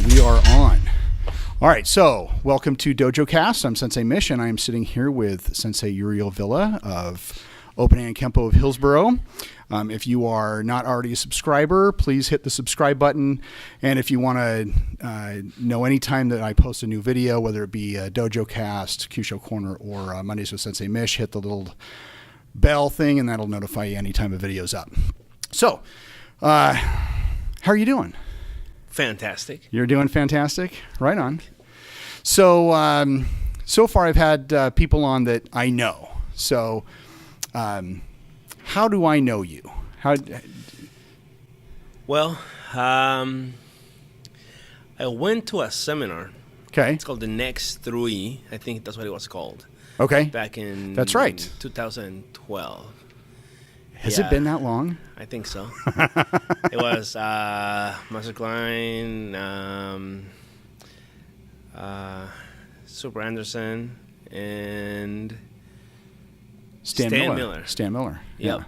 We are on. All right, so welcome to DojoCast. I'm Sensei Mish, and I am sitting here with Sensei Uriel Villa of Opening and Kempo of Hillsboro. If you are not already a subscriber, please hit the subscribe button. And if you want to know any time that I post a new video, whether it be DojoCast, Kyusho Corner, or Mondays with Sensei Mish, hit the little bell thing, and that'll notify you anytime a video's up. So, how are you doing? Fantastic. You're doing fantastic? Right on. So, so far I've had people on that I know. So, how do I know you? Well, I went to a seminar. Okay. It's called The Next 3. I think that's what it was called. Okay. Back in That's right. 2012. Has it been that long? I think so. It was Master Klein, Super Anderson, and Stan Miller. Stan Miller. Yep. Yeah.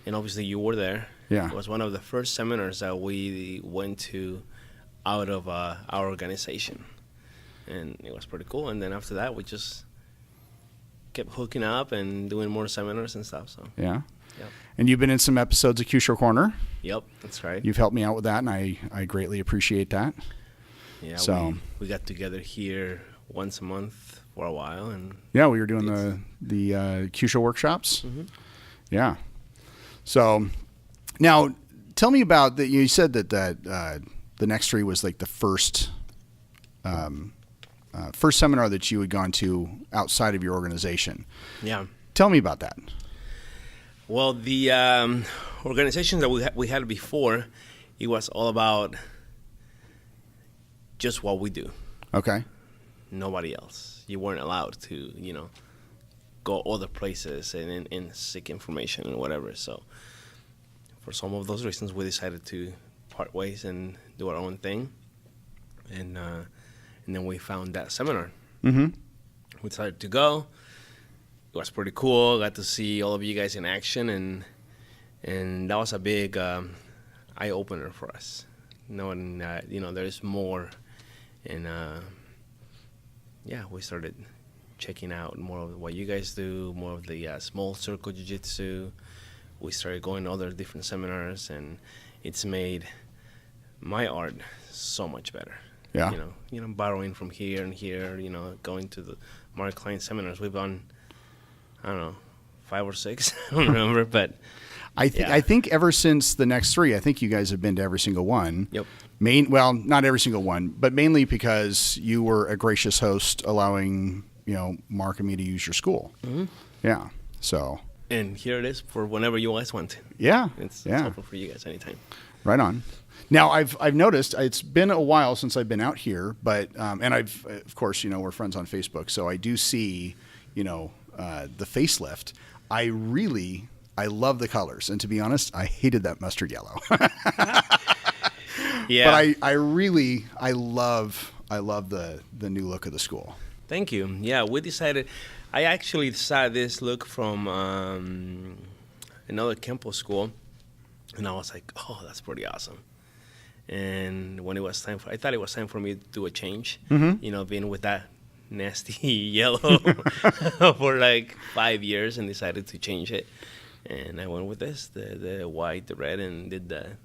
And obviously you were there. Yeah. It was one of the first seminars that we went to out of our organization. And it was pretty cool. And then after that, we just kept hooking up and doing more seminars and stuff. So Yeah. Yep. And you've been in some episodes of Kyusho Corner. Yep, that's right. You've helped me out with that, and I greatly appreciate that. Yeah, so we got together here once a month for a while, and yeah, we were doing the Kyusho workshops. Mm-hmm. Yeah. So now, tell me about that. You said that the Next 3 was like the first seminar that you had gone to outside of your organization. Yeah. Tell me about that. Well, the organizations that we had before, it was all about just what we do. Okay. Nobody else. You weren't allowed to, go other places and seek information and whatever. So for some of those reasons, we decided to part ways and do our own thing. And then we found that seminar. Mm-hmm. We decided to go. It was pretty cool. Got to see all of you guys in action, and that was a big eye opener for us, knowing that there's more, and we started checking out more of what you guys do, more of the small circle jiu-jitsu. We started going to other different seminars, and it's made my art so much better. Yeah. Borrowing from here and here. Going to the Mark Klein seminars. We've done, I don't know, 5 or 6. I don't remember, but I think ever since the Next 3, I think you guys have been to every single one. Yep. Not every single one, but mainly because you were a gracious host, allowing Mark and me to use your school. Mm-hmm. Yeah. So. And here it is for whenever you guys want to. Yeah. It's open for you guys anytime. Right on. Now I've noticed it's been a while since I've been out here, but and I've of course we're friends on Facebook, so I do see the facelift. I love the colors, and to be honest, I hated that mustard yellow. Yeah. But I love the new look of the school. Thank you. Yeah, I actually saw this look from another Kempo school, and I was like, oh, that's pretty awesome. And when it was time I thought it was time for me to do a change, being with that nasty yellow for like 5 years, and decided to change it. And I went with this, the white, the red, and did the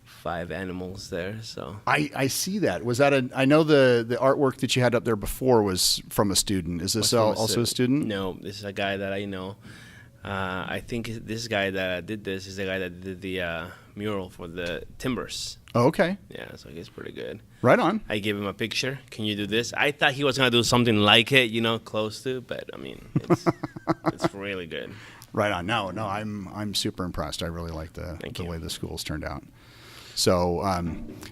5 animals there. So I see that. Was that I know the artwork that you had up there before was from a student. Is this also a student? No, this is a guy that I know. I think this guy that did this is the guy that did the mural for the timbers. Oh, okay. Yeah, so he's pretty good. Right on. I gave him a picture. Can you do this? I thought he was going to do something like it, close to, but I mean, it's really good. Right on. No, I'm super impressed. I really like the way the school's turned out. So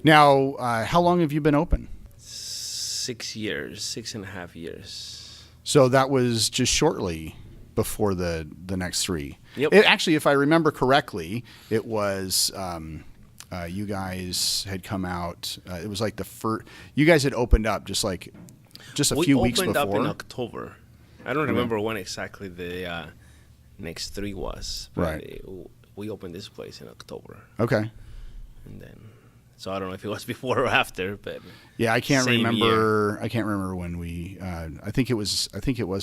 now, how long have you been open? 6 years, 6.5 years. So that was just shortly before the Next 3. Yep. Actually, if I remember correctly, it was you guys had come out. It was like the first. You guys had opened up just a few weeks before. We opened up in October. I don't remember when exactly the Next 3 was. But right. We opened this place in October. Okay. And then So I don't know if it was before or after, but Yeah, I can't same remember. year. I can't remember when we. I think it was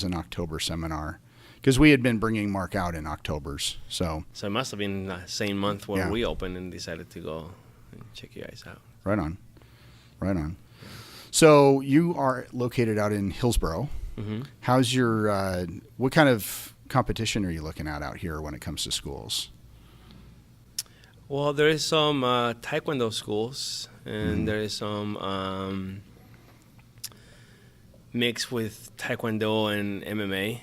an October seminar, because we had been bringing Mark out in Octobers. So So it must have been the same month where Yeah. we opened and decided to go and check you guys out. right on, right on. So you are located out in Hillsboro. Hmm. How's your? What kind of competition are you looking at out here when it comes to schools? Well, there is some Taekwondo schools, and there is some mix with Taekwondo and MMA.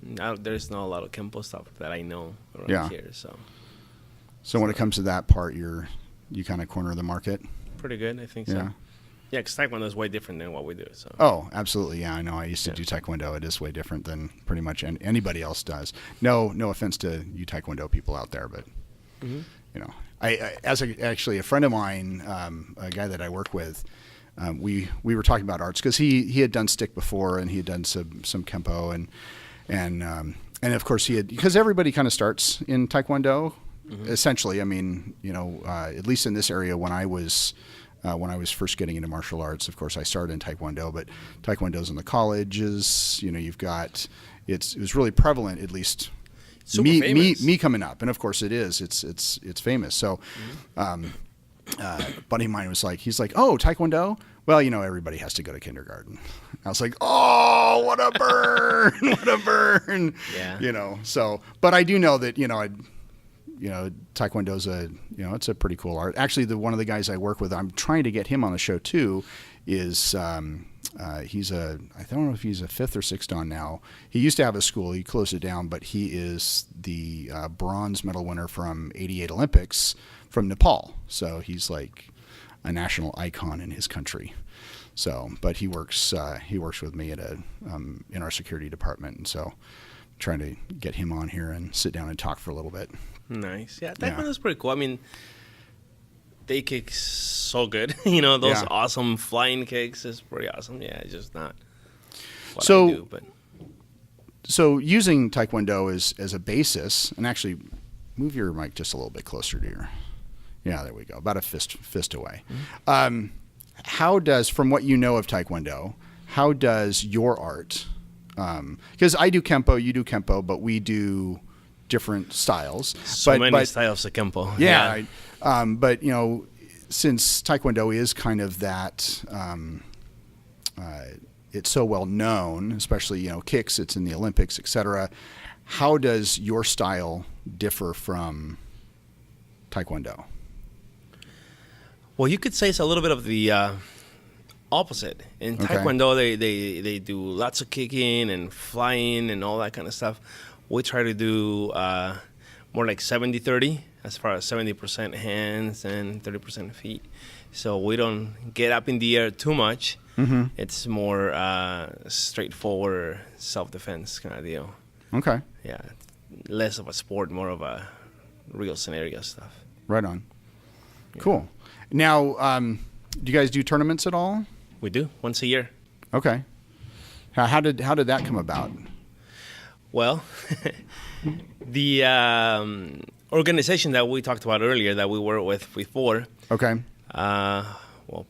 Now, there's not a lot of Kempo stuff that I know around Yeah. here, so So when it comes to that part, you kind of corner the market. pretty good, I think Yeah. so. Yeah, because Taekwondo is way different than what we do. So Oh, absolutely. Yeah, I know. I used to Yeah. do Taekwondo. It is way different than pretty much anybody else does. No offense to you Taekwondo people out there, but Mhm. you know, actually a friend of mine, a guy that I work with, we were talking about arts because he had done stick before, and he had done some Kempo, and of course because everybody kind of starts in Taekwondo, essentially. I mean, at least in this area when I was first getting into martial arts, of course I started in Taekwondo, but Taekwondo's in the colleges. You've got it was really prevalent, at least. Super famous. Me coming up, and of course it is. It's famous. So, a buddy of mine he's like, oh, Taekwondo. Well, everybody has to go to kindergarten. I was like, oh, what a burn, what a burn. Yeah. So, but I do know that Taekwondo's it's a pretty cool art. Actually, one of the guys I work with, I'm trying to get him on the show too. Is I don't know if he's a 5th or 6th dan now. He used to have a school. He closed it down, but he is the bronze medal winner from '88 Olympics from Nepal. So he's like a national icon in his country. So, but he works with me at in our security department, and so I'm trying to get him on here and sit down and talk for a little bit. Nice. Yeah, Taekwondo's pretty cool. I mean, they kick so good. Those Yeah. awesome flying kicks is pretty awesome. Yeah, it's just not what So- I do, but So using Taekwondo as a basis, and actually move your mic just a little bit closer to your, yeah, there we go, about a fist away. How does, from what you know of Taekwondo, how does your art, because I do Kempo, you do Kempo, but we do different styles. so many styles of Kempo. Yeah. But, since Taekwondo is kind of that, it's so well known, especially, kicks, it's in the Olympics, etc. How does your style differ from Taekwondo? Well, you could say it's a little bit of the opposite. In Okay. Taekwondo, they do lots of kicking and flying and all that kind of stuff. We try to do more like 70-30, as far as 70% hands and 30% feet. So we don't get up in the air too much. Mm-hmm. It's more straightforward self-defense kind of deal. Okay. Yeah, less of a sport, more of a real scenario stuff. Right on. Cool. Now, do you guys do tournaments at all? We do once a year. Okay. How did that come about? Well, the organization that we talked about earlier that we were with before, Okay. well,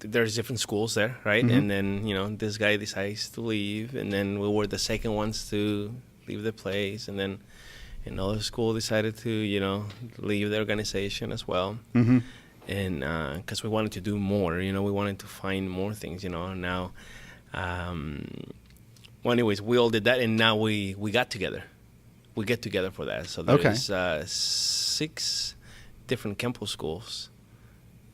there's different schools there, right? Mhm. And then, this guy decides to leave, and then we were the second ones to leave the place, and then another school decided to, leave the organization as well. Mm-hmm. And because we wanted to do more, we wanted to find more things, now. Well, anyways, we all did that, and now we got together. We get together for that. So there's 6 different Kempo schools.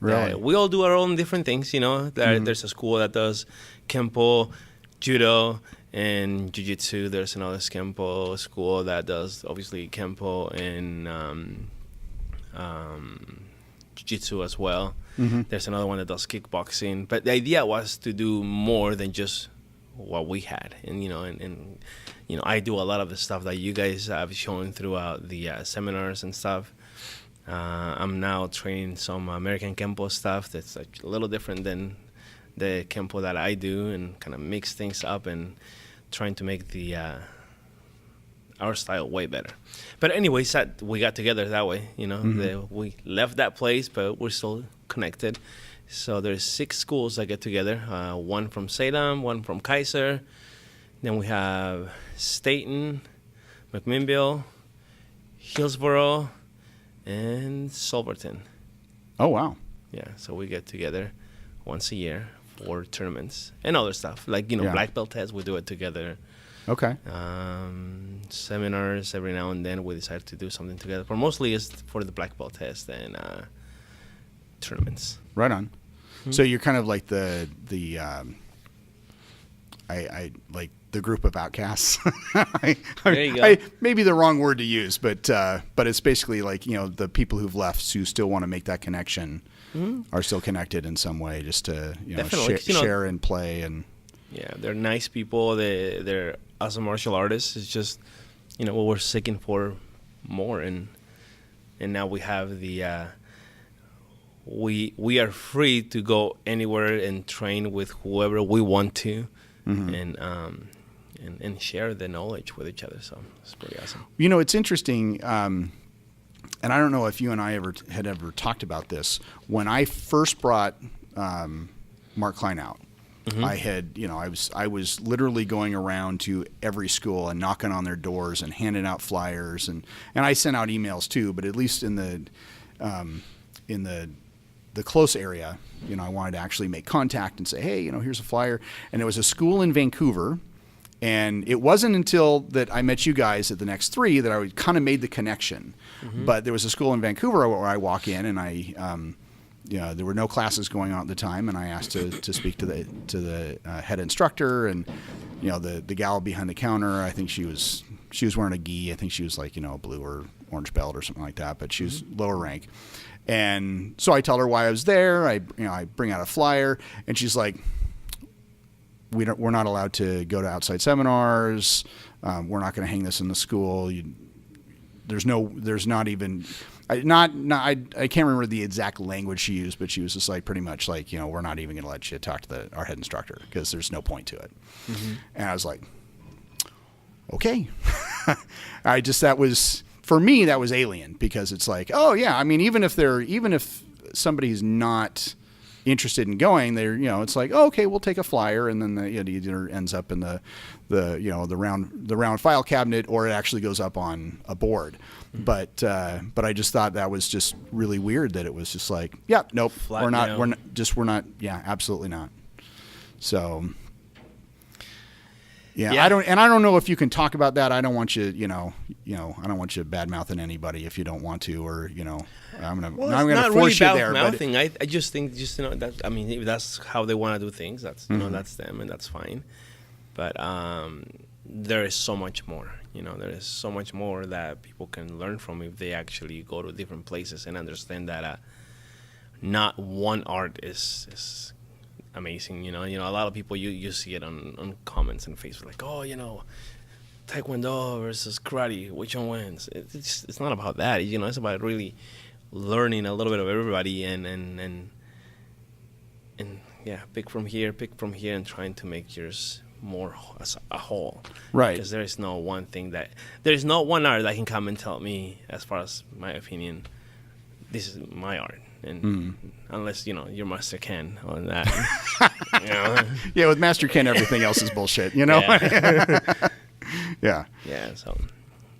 Really? We all do our own different things, There's a school that does Kempo, Judo, and Jiu-Jitsu. There's another Kempo school that does, obviously, Kempo and Jiu-Jitsu as well. Mm-hmm. There's another one that does kickboxing. But the idea was to do more than just what we had. And I do a lot of the stuff that you guys have shown throughout the seminars and stuff. I'm now training some American Kempo stuff that's a little different than the Kempo that I do, and kind of mix things up and trying to make the our style way better. But anyways, we got together that way. We left that place, but we're still connected. So there's 6 schools that get together. One from Salem, one from Kaiser. Then we have Staten, McMinnville, Hillsboro, and Silverton. Oh, wow. Yeah, so we get together once a year for tournaments and other stuff. Like, black belt tests, we do it together. Okay. Seminars, every now and then we decide to do something together. But mostly it's for the black belt test and tournaments. Right on. Mm-hmm. So you're kind of like the like the group of outcasts. There you go. Maybe the wrong word to use, but it's basically like, the people who've left who still want to make that connection are still connected in some way, just to share and play. And yeah, they're nice people. They're awesome martial artists. It's just what we're seeking for more, and now we have the we are free to go anywhere and train with whoever we want to. And share the knowledge with each other. So it's pretty awesome. It's interesting, and I don't know if you and I had ever talked about this. When I first brought Mark Klein out, I was literally going around to every school and knocking on their doors and handing out flyers, and I sent out emails too. But at least in the close area, I wanted to actually make contact and say, hey, here's a flyer. And it was a school in Vancouver. And it wasn't until that I met you guys at the next 3 that I kind of made the connection. But there was a school in Vancouver where I walk in, and there were no classes going on at the time. And I asked to speak to the head instructor, and the gal behind the counter. I think she was wearing a gi. I think she was like a blue or orange belt or something like that. But she was lower rank. And so I tell her why I was there. I bring out a flyer, and she's like, we're not allowed to go to outside seminars. We're not going to hang this in the school. I can't remember the exact language she used, but she was just like pretty much like, we're not even going to let you talk to our head instructor because there's no point to it. And I was like, okay. For me, that was alien, because it's like, oh yeah, I mean, even if somebody's not interested in going, it's like, oh, okay, we'll take a flyer, and then it either ends up in the round file cabinet, or it actually goes up on a board. But I just thought that was just really weird that it was just like, yeah, nope, we're not, yeah, absolutely not. So. Yeah, I don't know if you can talk about that. I don't want you, I don't want you bad mouthing anybody if you don't want to, or I'm gonna force you there. Mouthing. I just think that, I mean, if that's how they want to do things, that's that's them, and that's fine. But there is so much more. There is so much more that people can learn from if they actually go to different places and understand that not one art is amazing. A lot of people, you see it on comments and Facebook, like, oh, Taekwondo versus karate, which one wins? It's not about that. It's about really learning a little bit of everybody and pick from here, and trying to make yours more as a whole. Right. Because there is no one art that can come and tell me, as far as my opinion, this is my art. And unless your Master Ken on that, Yeah, with Master Ken, everything else is bullshit. Yeah. Yeah. Yeah. So,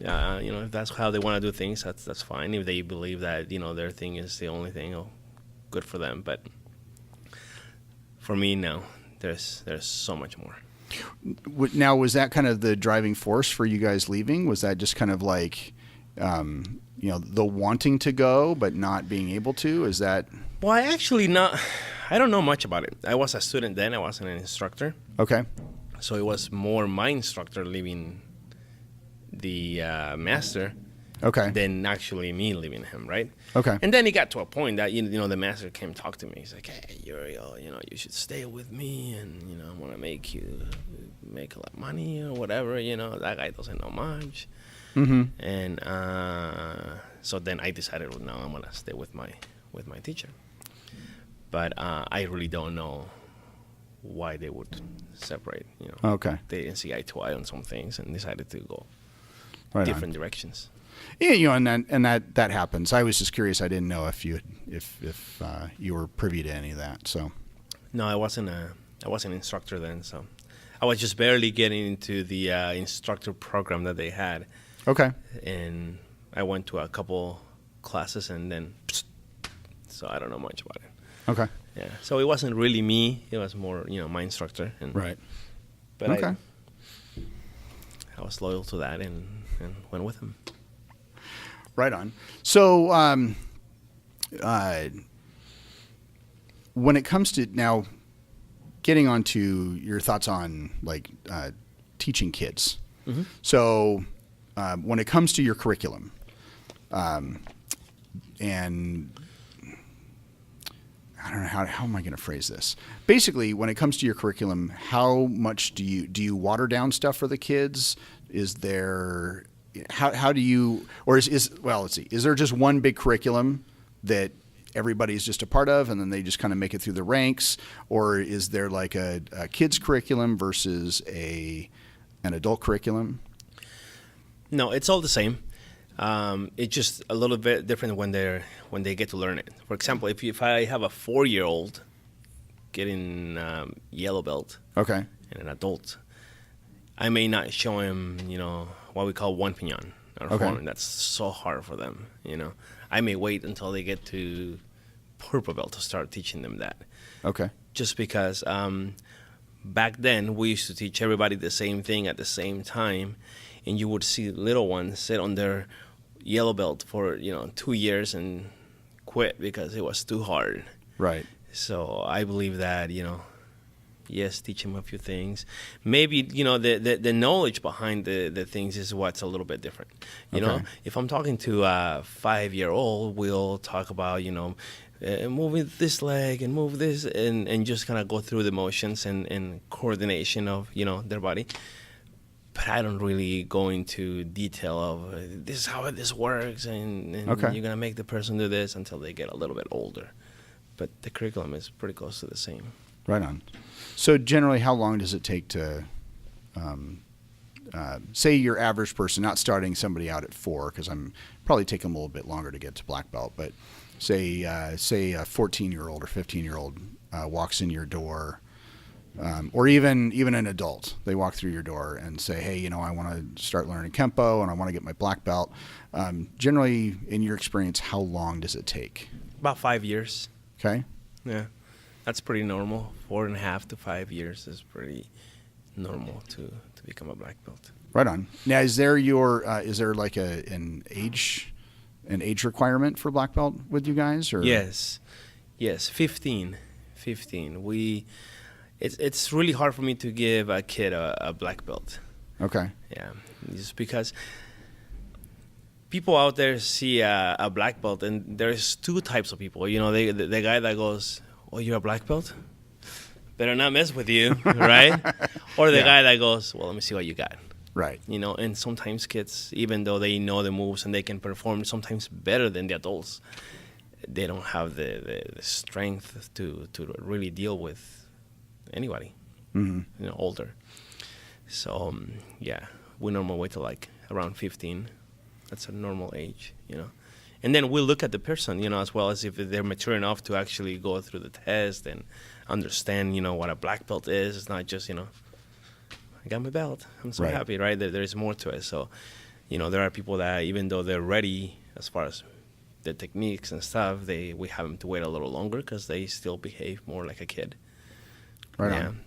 if that's how they want to do things, that's fine. If they believe that their thing is the only thing, good for them. But for me, no, there's so much more. Now, was that kind of the driving force for you guys leaving? Was that just kind of like, the wanting to go but not being able to? Is that? Well, I don't know much about it. I was a student then. I wasn't an instructor. Okay. So it was more my instructor leaving the master, than actually me leaving him, right? Okay. And then it got to a point that the master came talk to me. He's like, hey, Uriel, you should stay with me, and I want to make you make a lot of money or whatever. That guy doesn't know much. And so then I decided, well, no, I'm gonna stay with my teacher. But I really don't know why they would separate. Okay. They didn't see eye to eye on some things and decided to go. different directions. Yeah, and that happens. I was just curious. I didn't know if you were privy to any of that. So No, I wasn't an instructor then, so I was just barely getting into the instructor program that they had. okay, And I went to a couple classes and then, so I don't know much about it. okay, Yeah, so it wasn't really me. It was more, my instructor. And, right, But okay. I was loyal to that and went with him. Right on. So, when it comes to now getting onto your thoughts on like teaching kids. Mm-hmm. So, when it comes to your curriculum, and I don't know how am I going to phrase this? Basically, when it comes to your curriculum, how much do you water down stuff for the kids? Is there how do you, or let's see, is there just one big curriculum that everybody's just a part of and then they just kind of make it through the ranks, or is there like a kids curriculum versus an adult curriculum? No, it's all the same. It's just a little bit different when they get to learn it. For example, if I have a 4-year-old getting yellow belt, Okay. and an adult, I may not show him, what we call one piñón or Okay. horn. That's so hard for them, I may wait until they get to purple belt to start teaching them that. Okay. Just because back then we used to teach everybody the same thing at the same time, and you would see little ones sit on their yellow belt for 2 years and quit because it was too hard. Right. So I believe that yes, teach them a few things. Maybe the knowledge behind the things is what's a little bit different. Okay. If I'm talking to a 5-year-old, we'll talk about moving this leg and move this and just kind of go through the motions and coordination of their body. But I don't really go into detail of this is how this works and Okay. you're gonna make the person do this until they get a little bit older. But the curriculum is pretty close to the same. Right on. So generally, how long does it take to, say your average person, not starting somebody out at 4, because I'm probably take them a little bit longer to get to black belt, but say a 14-year-old or 15-year-old walks in your door, or even an adult, they walk through your door and say, hey, I want to start learning Kempo and I want to get my black belt. Generally, in your experience, how long does it take? About 5 years. Okay. Yeah, that's pretty normal. 4.5 to 5 years is pretty normal to become a black belt. Right on. Now, is there like an age requirement for black belt with you guys, or? Yes, 15. It's really hard for me to give a kid a black belt. Okay. Yeah, just because people out there see a black belt, and there's two types of people. The guy that goes, "Oh, you're a black belt? Better not mess with you," right? Or the guy that goes, "Well, let me see what you got." Right. And sometimes kids, even though they know the moves and they can perform sometimes better than the adults, they don't have the strength to really deal with anybody, older. So, we normally wait till like around 15. That's a normal age, And then we'll look at the person, as well as if they're mature enough to actually go through the test and understand, what a black belt is. It's not just, I got my belt. I'm so happy, right? There's more to it. So, there are people that even though they're ready as far as the techniques and stuff, we have them to wait a little longer because they still behave more like a kid. Right Yeah. on.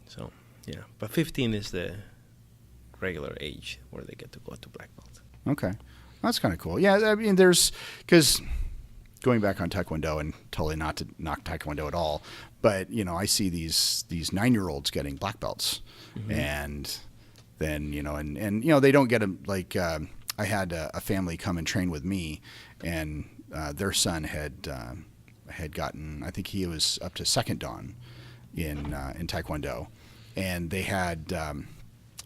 So, but 15 is the regular age where they get to go to black belt. Okay. That's kind of cool. Yeah, I mean, because going back on Taekwondo, and totally not to knock Taekwondo at all, but, I see these 9-year-olds getting black belts, and then, and they don't get them, like, I had a family come and train with me, and their son had gotten, I think he was up to second dan in Taekwondo, and they had,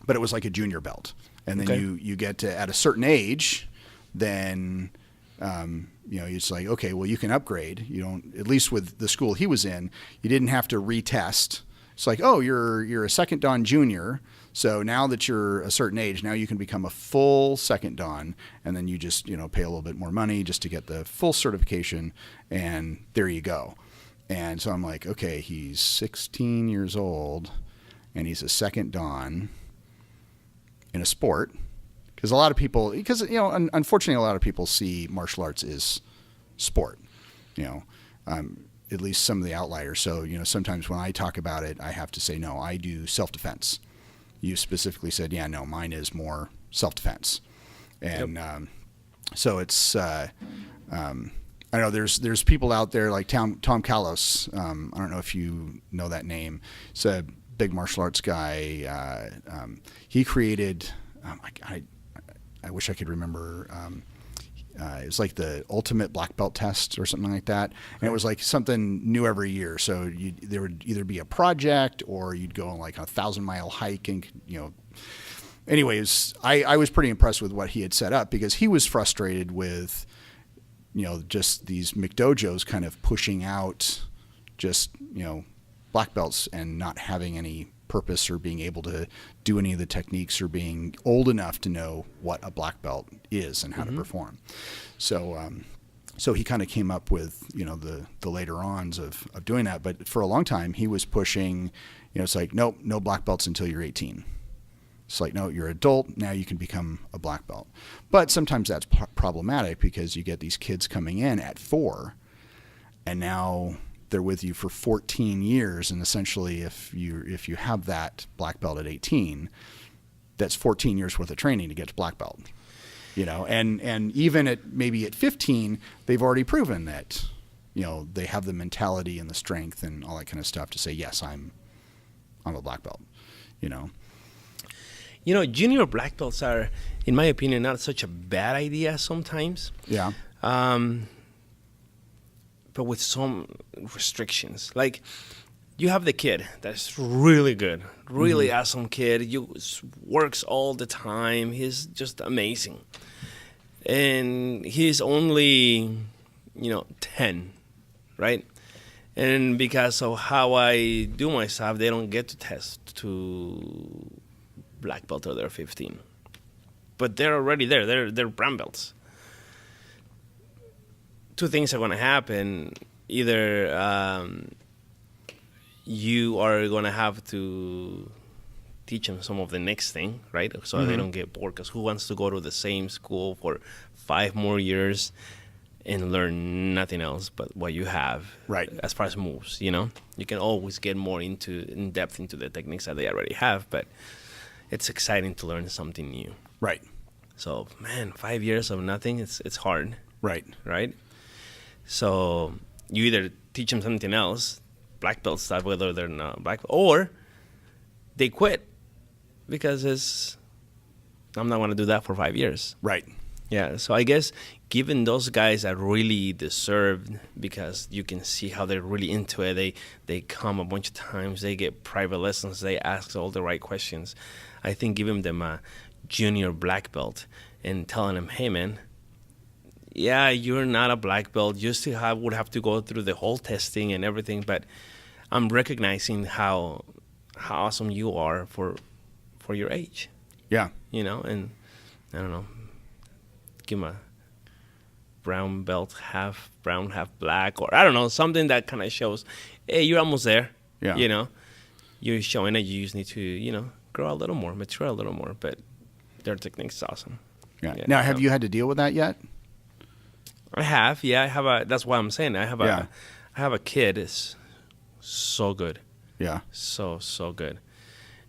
but it was like a junior belt, and then you get to, at a certain age, then it's like, okay, well, you can upgrade. You don't, at least with the school he was in, you didn't have to retest It's like, oh, you're a second dan junior. So now that you're a certain age, now you can become a full second dan, and then you just, pay a little bit more money just to get the full certification, and there you go. And so I'm like, okay, he's 16 years old, and he's a second dan in a sport. Because unfortunately, a lot of people see martial arts as sport, at least some of the outliers. So, sometimes when I talk about it, I have to say, no, I do self-defense. You specifically said, yeah, no, mine is more self-defense. And so it's, I know there's people out there like Tom Kalos. I don't know if you know that name. He's a big martial arts guy. He created, I wish I could remember. It was like the ultimate black belt test or something like that. And it was like something new every year. So there would either be a project or you'd go on like a 1,000-mile hike. And, anyways, I was pretty impressed with what he had set up because he was frustrated with, just these McDojos kind of pushing out just, black belts and not having any purpose or being able to do any of the techniques or being old enough to know what a black belt is and how to perform. So he kind of came up with, the later ons of doing that. But for a long time, he was pushing, it's like, nope, no black belts until you're 18. It's like, no, you're an adult. Now you can become a black belt. But sometimes that's problematic because you get these kids coming in at 4 and now they're with you for 14 years. And essentially if you have that black belt at 18, that's 14 years worth of training to get to black belt, and even maybe at 15, they've already proven that, they have the mentality and the strength and all that kind of stuff to say, yes, I'm a black belt, Junior black belts are, in my opinion, not such a bad idea sometimes. Yeah. But with some restrictions. Like, you have the kid that's really good, really awesome kid. He works all the time. He's just amazing. And he's only, 10, right? And because of how I do my stuff, they don't get to test to black belt till they're 15. But they're already there. They're brown belts. Two things are going to happen. Either you are going to have to teach them some of the next thing, right? So they don't get bored. Because who wants to go to the same school for 5 more years and learn nothing else but what you have, right? As far as moves, you can always get more in depth into the techniques that they already have, but it's exciting to learn something new, right? So, man, 5 years of nothing, it's hard, right? So you either teach them something else, black belt stuff, whether they're not black, or they quit because I'm not going to do that for 5 years. Right. Yeah. So I guess giving those guys that really deserve, because you can see how they're really into it. They come a bunch of times. They get private lessons. They ask all the right questions. I think giving them a junior black belt and telling them, hey, man, yeah, you're not a black belt. You still would have to go through the whole testing and everything, but I'm recognizing how awesome you are for your age. Yeah. And I don't know, give them a brown belt, half brown, half black, or I don't know, something that kind of shows, hey, you're almost there. Yeah. You're showing that you just need to, grow a little more, mature a little more, but their technique's awesome. Yeah. Now, have you had to deal with that yet? I have, yeah. That's why I'm saying I have a kid is so good. Yeah. So good.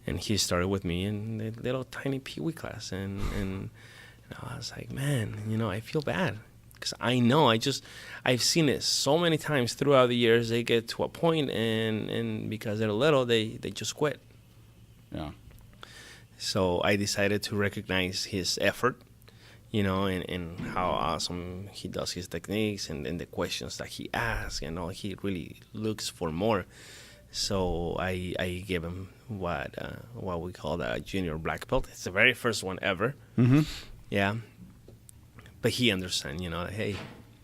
And he started with me in the little tiny Pee-wee class. And I was like, man, I feel bad. Because I know, I've seen it so many times throughout the years. They get to a point and because they're little, they just quit. Yeah. So I decided to recognize his effort, and how awesome he does his techniques and the questions that he asks, and all. He really looks for more. So I gave him what we call a junior black belt. It's the very first one ever. Mm-hmm. Yeah. But he understands, hey,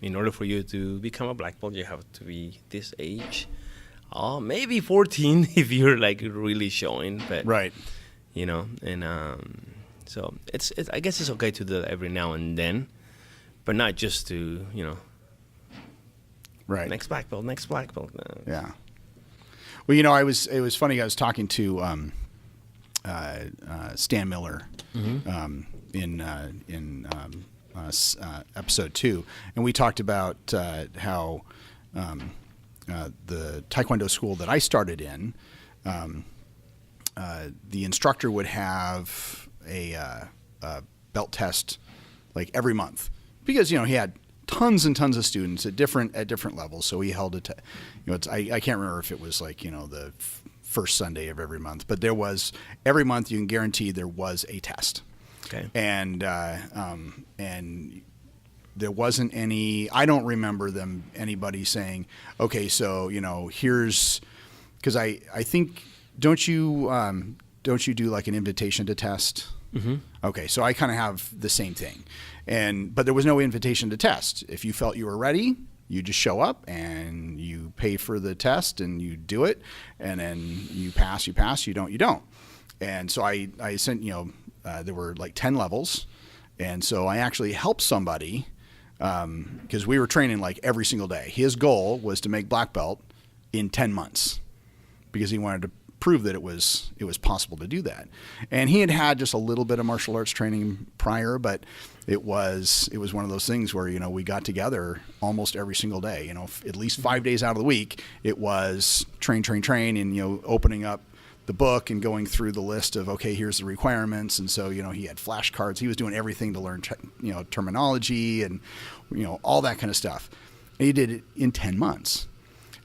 in order for you to become a black belt, you have to be this age. Oh, maybe 14 if you're like really showing, but Right. you know, and so it's I guess it's okay to do that every now and then, but not just to, you know, Right. next black belt, next black belt. No. Yeah. Well, you know, it was funny. I was talking to Stan Miller in episode 2, and we talked about how the Taekwondo school that I started in, the instructor would have a belt test like every month because, you know, he had tons and tons of students at different levels. So he held it. You know, I can't remember if it was like, you know, the first Sunday of every month, but there was every month. You can guarantee there was a test. Okay. And there wasn't any. I don't remember anybody saying, okay, so, you know, here's, because I think don't you do like an invitation to test? Mm-hmm. Okay, so I kind of have the same thing, but there was no invitation to test. If you felt you were ready, you just show up and you pay for the test and you do it, and then you pass, you don't. And so I sent, you know, there were like 10 levels, and so I actually helped somebody because we were training like every single day. His goal was to make black belt in 10 months because he wanted to prove that it was possible to do that. And he had just a little bit of martial arts training prior, but it was one of those things where, you know, we got together almost every single day, you know, at least 5 days out of the week. It was train, and, you know, opening up the book and going through the list of, okay, here's the requirements. And so, you know, he had flashcards. He was doing everything to learn, you know, terminology and, you know, all that kind of stuff. And he did it in 10 months.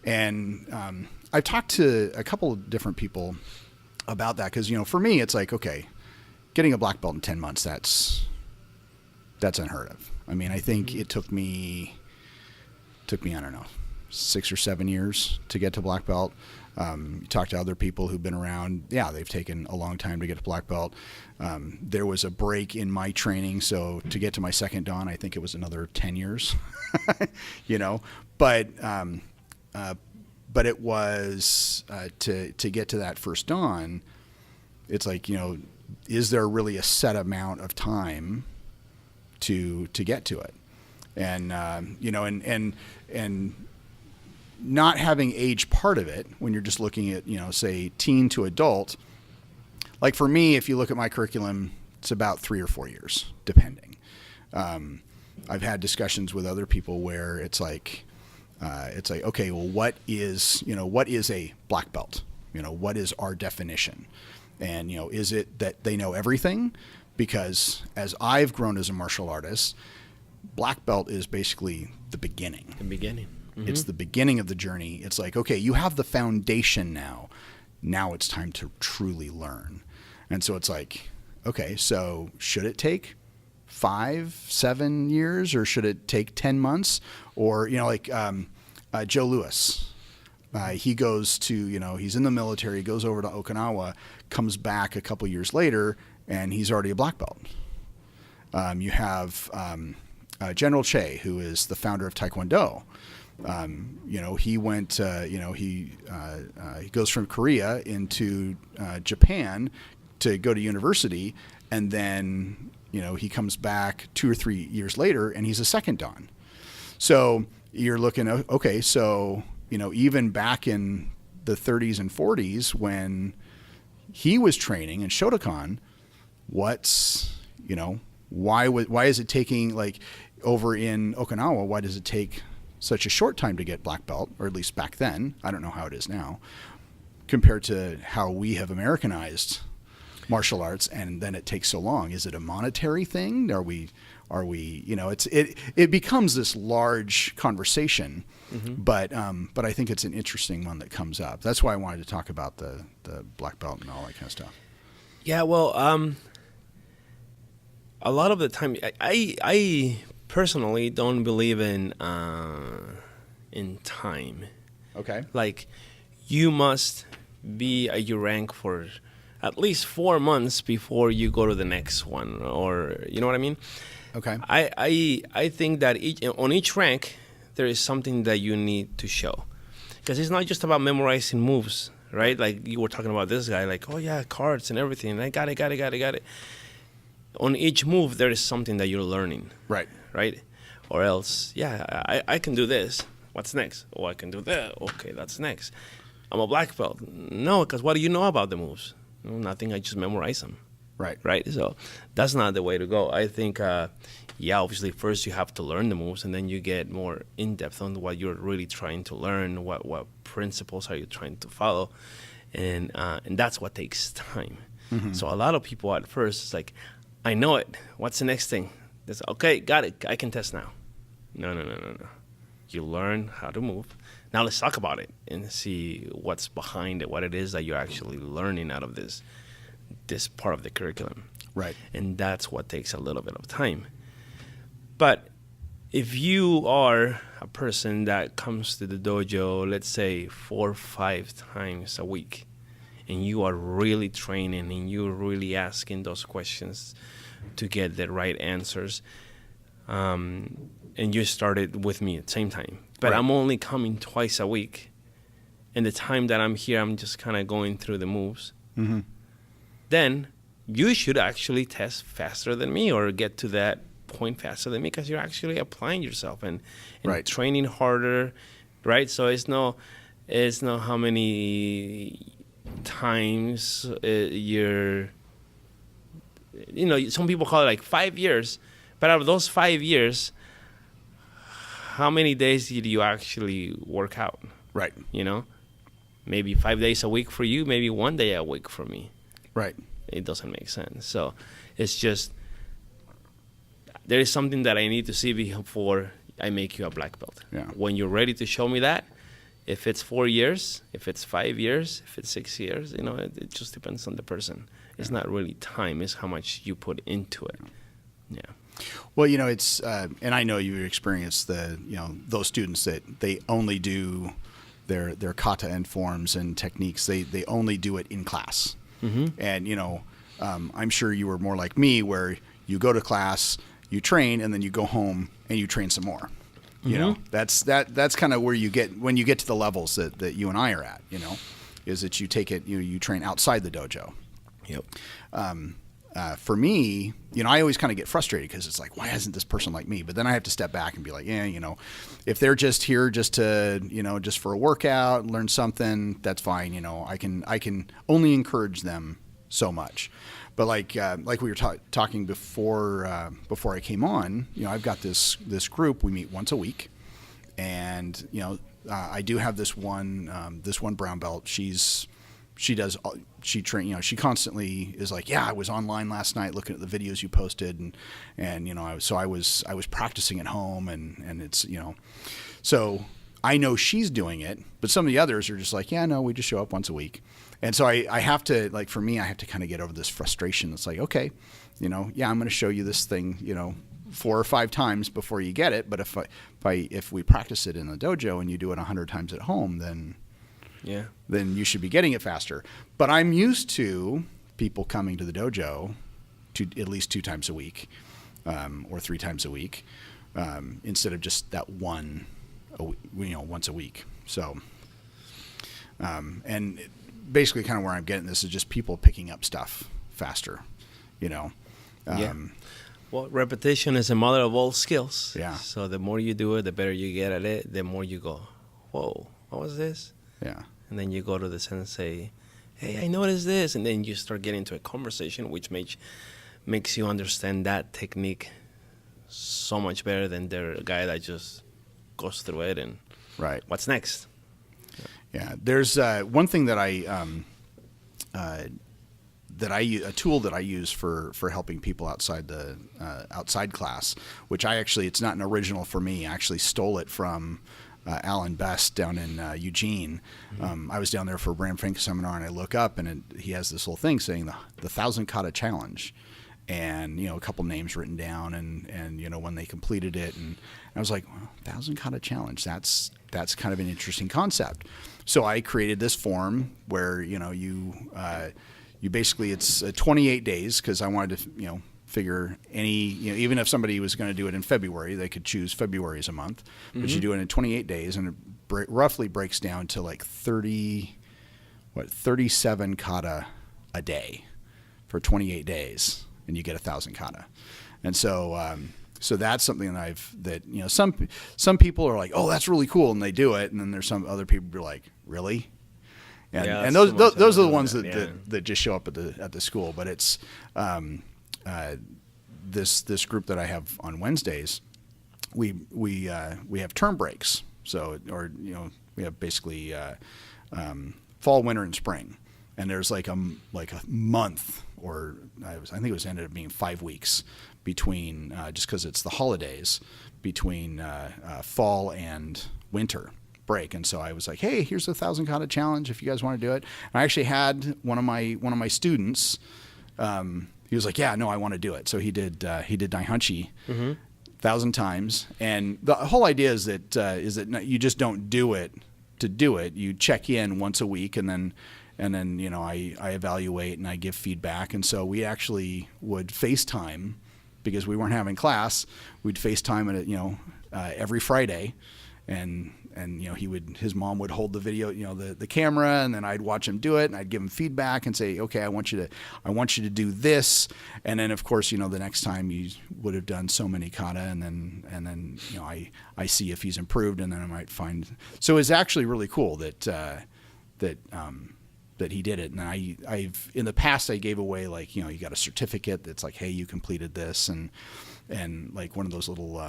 And I've talked to a couple of different people about that because, you know, for me, it's like, okay, getting a black belt in 10 months, that's unheard of. I mean, I think it took me, I don't know, 6 or 7 years to get to black belt. You talk to other people who've been around. Yeah, they've taken a long time to get to black belt. There was a break in my training. So to get to my second dan, I think it was another 10 years, you know, but it was to get to that first dan. It's like, you know, is there really a set amount of time to get to it? And you know, and not having age part of it when you're just looking at, you know, say teen to adult. Like for me, if you look at my curriculum, it's about 3 or 4 years, depending. I've had discussions with other people where it's like, okay, well, what is a black belt? You know, what is our definition? And, you know, is it that they know everything? Because as I've grown as a martial artist, black belt is basically the beginning. The beginning. Mm-hmm. It's the beginning of the journey. It's like, okay, you have the foundation now. Now it's time to truly learn. And so it's like, okay, so should it take 5-7 years or should it take 10 months? Or, you know, like Joe Louis, he goes to, you know, he's in the military, goes over to Okinawa, comes back a couple years later, and he's already a black belt. You have General Che, who is the founder of Taekwondo. You know, he went, you know, he goes from Korea into Japan to go to university, and then, you know, he comes back 2 or 3 years later, and he's a second dan. So you're looking at, okay, so, you know, even back in the 30s and 40s when he was training in Shotokan, what's, you know, why is it taking, like, over in Okinawa, why does it take such a short time to get black belt, or at least back then? I don't know how it is now, compared to how we have Americanized martial arts, and then it takes so long. Is it a monetary thing? Are we, you know, it becomes this large conversation, mm-hmm. but I think it's an interesting one that comes up. That's why I wanted to talk about the black belt and all that kind of stuff. Yeah, well, a lot of the time, I personally don't believe in time. Okay. Like, you must be at your rank for at least 4 months before you go to the next one, or you know what I mean? Okay. I think that on each rank there is something that you need to show. Because it's not just about memorizing moves, right? Like you were talking about this guy, like, oh yeah, cards and everything. And I got it. On each move, there is something that you're learning. Right. Right? Or else, yeah, I can do this. What's next? Oh, I can do that. Okay, that's next. I'm a black belt. No, because what do you know about the moves? No, nothing. I just memorize them. Right. Right? So that's not the way to go. I think, obviously, first you have to learn the moves, and then you get more in-depth on what you're really trying to learn, what principles are you trying to follow, and that's what takes time. Mm-hmm. So a lot of people at first, it's like, I know it. What's the next thing? It's, okay, got it. I can test now. No. You learn how to move. Now let's talk about it and see what's behind it, what it is that you're actually learning out of this part of the curriculum. Right. And that's what takes a little bit of time. But if you are a person that comes to the dojo, let's say 4 or 5 times a week, and you are really training and you're really asking those questions to get the right answers, and you started with me at the same time, but right. I'm only coming twice a week, and the time that I'm here, I'm just kind of going through the moves, mm-hmm. Then you should actually test faster than me or get to that point faster than me, because you're actually applying yourself and right. training harder, right? So it's no how many times some people call it like 5 years, but out of those 5 years, how many days did you actually work out? Right. Maybe 5 days a week for you, maybe 1 day a week for me. Right. It doesn't make sense. So it's just, there is something that I need to see before I make you a black belt. Yeah. When you're ready to show me that, if it's 4 years, if it's 5 years, if it's 6 years, it just depends on the person. It's not really time, it's how much you put into it. Yeah. Well, it's, and I know you experienced those students that they only do their kata and forms and techniques. They only do it in class. Mm-hmm. And, I'm sure you were more like me, where you go to class, you train, and then you go home and you train some more. Mm-hmm. That's kind of where you get, when you get to the levels that you and I are at, is that you take it, you train outside the dojo. Yep. For me, I always kind of get frustrated because it's like, why isn't this person like me? But then I have to step back and be like, if they're just here just to, just for a workout, learn something, that's fine. I can only encourage them so much. But like we were talking before I came on, I've got this group. We meet once a week, and I do have this one brown belt. She constantly is like, yeah, I was online last night looking at the videos you posted, and I was practicing at home, and it's, so I know she's doing it, but some of the others are just like, yeah, no, we just show up once a week. And so I have to, like, for me, I have to kind of get over this frustration. It's like, okay, I'm going to show you this thing, 4 or 5 times before you get it. But if we practice it in the dojo and you do it 100 times at home, then you should be getting it faster. But I'm used to people coming to the dojo at least 2 times a week, or 3 times a week, instead of just that once a week. So, and basically kind of where I'm getting this is just people picking up stuff faster, Well, repetition is the mother of all skills. Yeah. So the more you do it, the better you get at it, the more you go, whoa, what was this? Yeah. And then you go to the sensei, hey, I noticed this. And then you start getting into a conversation, which makes you understand that technique so much better than the guy that just goes through it and right. What's next? Yeah. There's one thing that a tool that I use for helping people outside the outside class, which it's not an original for me. I actually stole it from Alan Best down in Eugene. Mm-hmm. I was down there for a Bram Frank seminar, and I look up, and he has this little thing saying the 1,000 Kata Challenge, and a couple names written down, and when they completed it, and I was like, 1,000 Kata Challenge. That's kind of an interesting concept. So I created this form where you basically, it's 28 days, because I wanted to figure even if somebody was going to do it in February, they could choose February as a month, but you do it in 28 days, and roughly breaks down to like 37 kata a day for 28 days, and you get 1,000 kata. And so, so that's something that some people are like, oh, that's really cool, and they do it, and then there's some other people who are like, really? And those are the ones that just show up at the school. But it's this group that I have on Wednesdays. We have term breaks. So we have basically fall, winter, and spring, and there's like a month, or I think it was ended up being 5 weeks between just because it's the holidays between fall and winter break. And so I was like, hey, here's a 1,000 kata challenge if you guys want to do it. And I actually had one of my students. He was like, yeah, no, I want to do it. So he did Daihanchi 1,000 times. And the whole idea is that you just don't do it to do it. You check in once a week, and then I evaluate and I give feedback. And so we actually would FaceTime, because we weren't having class. We'd FaceTime every Friday, and his mom would hold the video, the camera, and then I'd watch him do it, and I'd give him feedback and say, okay, I want you to do this. And then of course, the next time you would have done so many kata, and then I see if he's improved, and then I might find. So it's actually really cool that he did it. And I've in the past I gave away you got a certificate that's like, hey, you completed this, and like one of those little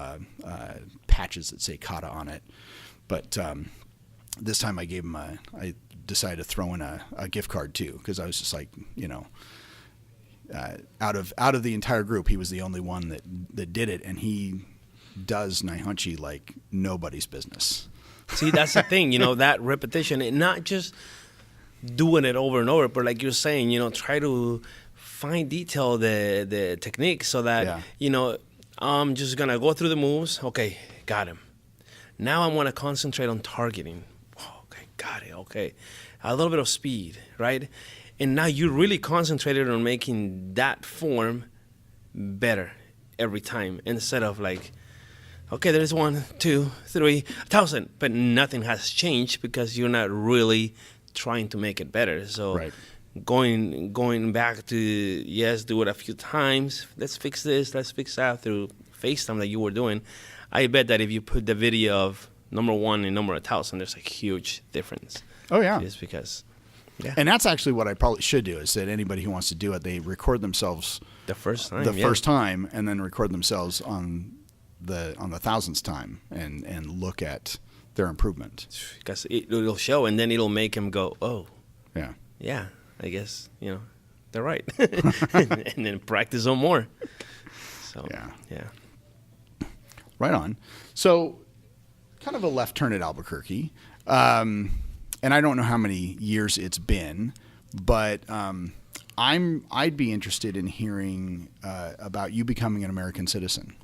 patches that say kata on it. But this time I gave him I decided to throw in a gift card too, because I was just like, out of the entire group, he was the only one that did it, and he does Naihanchi like nobody's business. See, that's the thing, that repetition, and not just doing it over and over, but like you're saying, try to fine detail the technique so that, I'm just going to go through the moves. Okay, got him. Now I want to concentrate on targeting. Oh, okay, got it. Okay. A little bit of speed, right? And now you really concentrated on making that form better every time, instead of like, okay, there's 1, 2, 3, 1,000, but nothing has changed because you're not really trying to make it better. So right. Going back to, yes, do it a few times. Let's fix this. Let's fix that through FaceTime that you were doing. I bet that if you put the video of number 1 and number 1,000, there's a huge difference. Oh, yeah. Just because, yeah. And that's actually what I probably should do, is that anybody who wants to do it, they record themselves the first time, and then record themselves on the 1,000th time and look at their improvement. Because it'll show, and then it'll make them go, oh, yeah, I guess, they're right. And then practice on more. So, yeah. Right on. So, kind of a left turn at Albuquerque, and I don't know how many years it's been, but I'd be interested in hearing about you becoming an American citizen.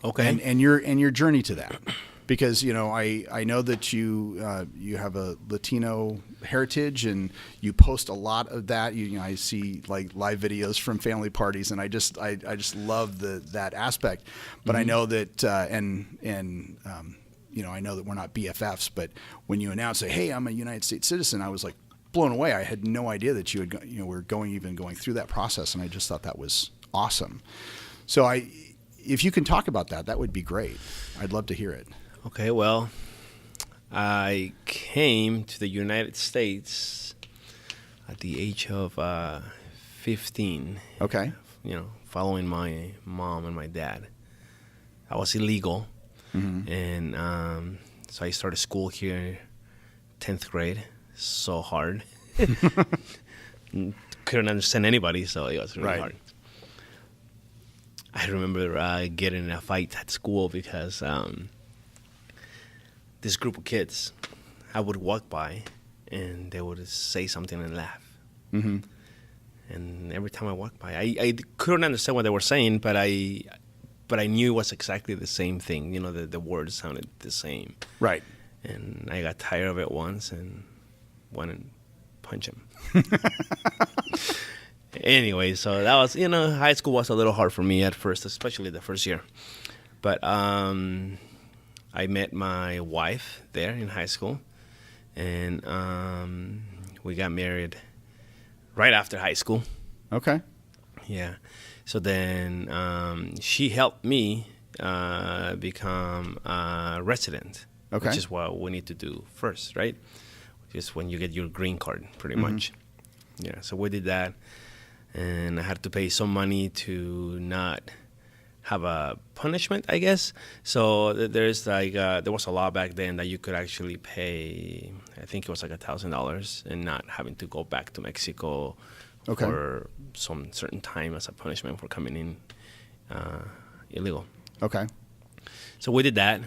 Okay. And your journey to that, because I know that you have a Latino heritage, and you post a lot of that. I see like live videos from family parties, and I just love that aspect. But I know that I know that we're not BFFs, but when you announce, say, hey, I'm a United States citizen, I was like blown away. I had no idea that you were going through that process, and I just thought that was awesome. So if you can talk about that would be great. I'd love to hear it. Okay, well, I came to the United States at the age of 15. Okay. Following my mom and my dad. I was illegal. Mm-hmm. And so I started school here, 10th grade. So hard. Couldn't understand anybody, so it was really hard. I remember getting in a fight at school because this group of kids, I would walk by, and they would say something and laugh. Mm-hmm. And every time I walked by, I couldn't understand what they were saying, but I knew it was exactly the same thing. The words sounded the same. Right. And I got tired of it once and went and punched him. Anyway, so that was, high school was a little hard for me at first, especially the first year. But I met my wife there in high school, and we got married right after high school. Okay. Yeah. So then she helped me become a resident, Okay. which is what we need to do first, right? Just when you get your green card, pretty much. Yeah. So we did that, and I had to pay some money to not have a punishment, I guess. So there's like there was a law back then that you could actually pay, I think it was like $1,000, and not having to go back to Mexico for some certain time as a punishment for coming in illegal. Okay. So we did that,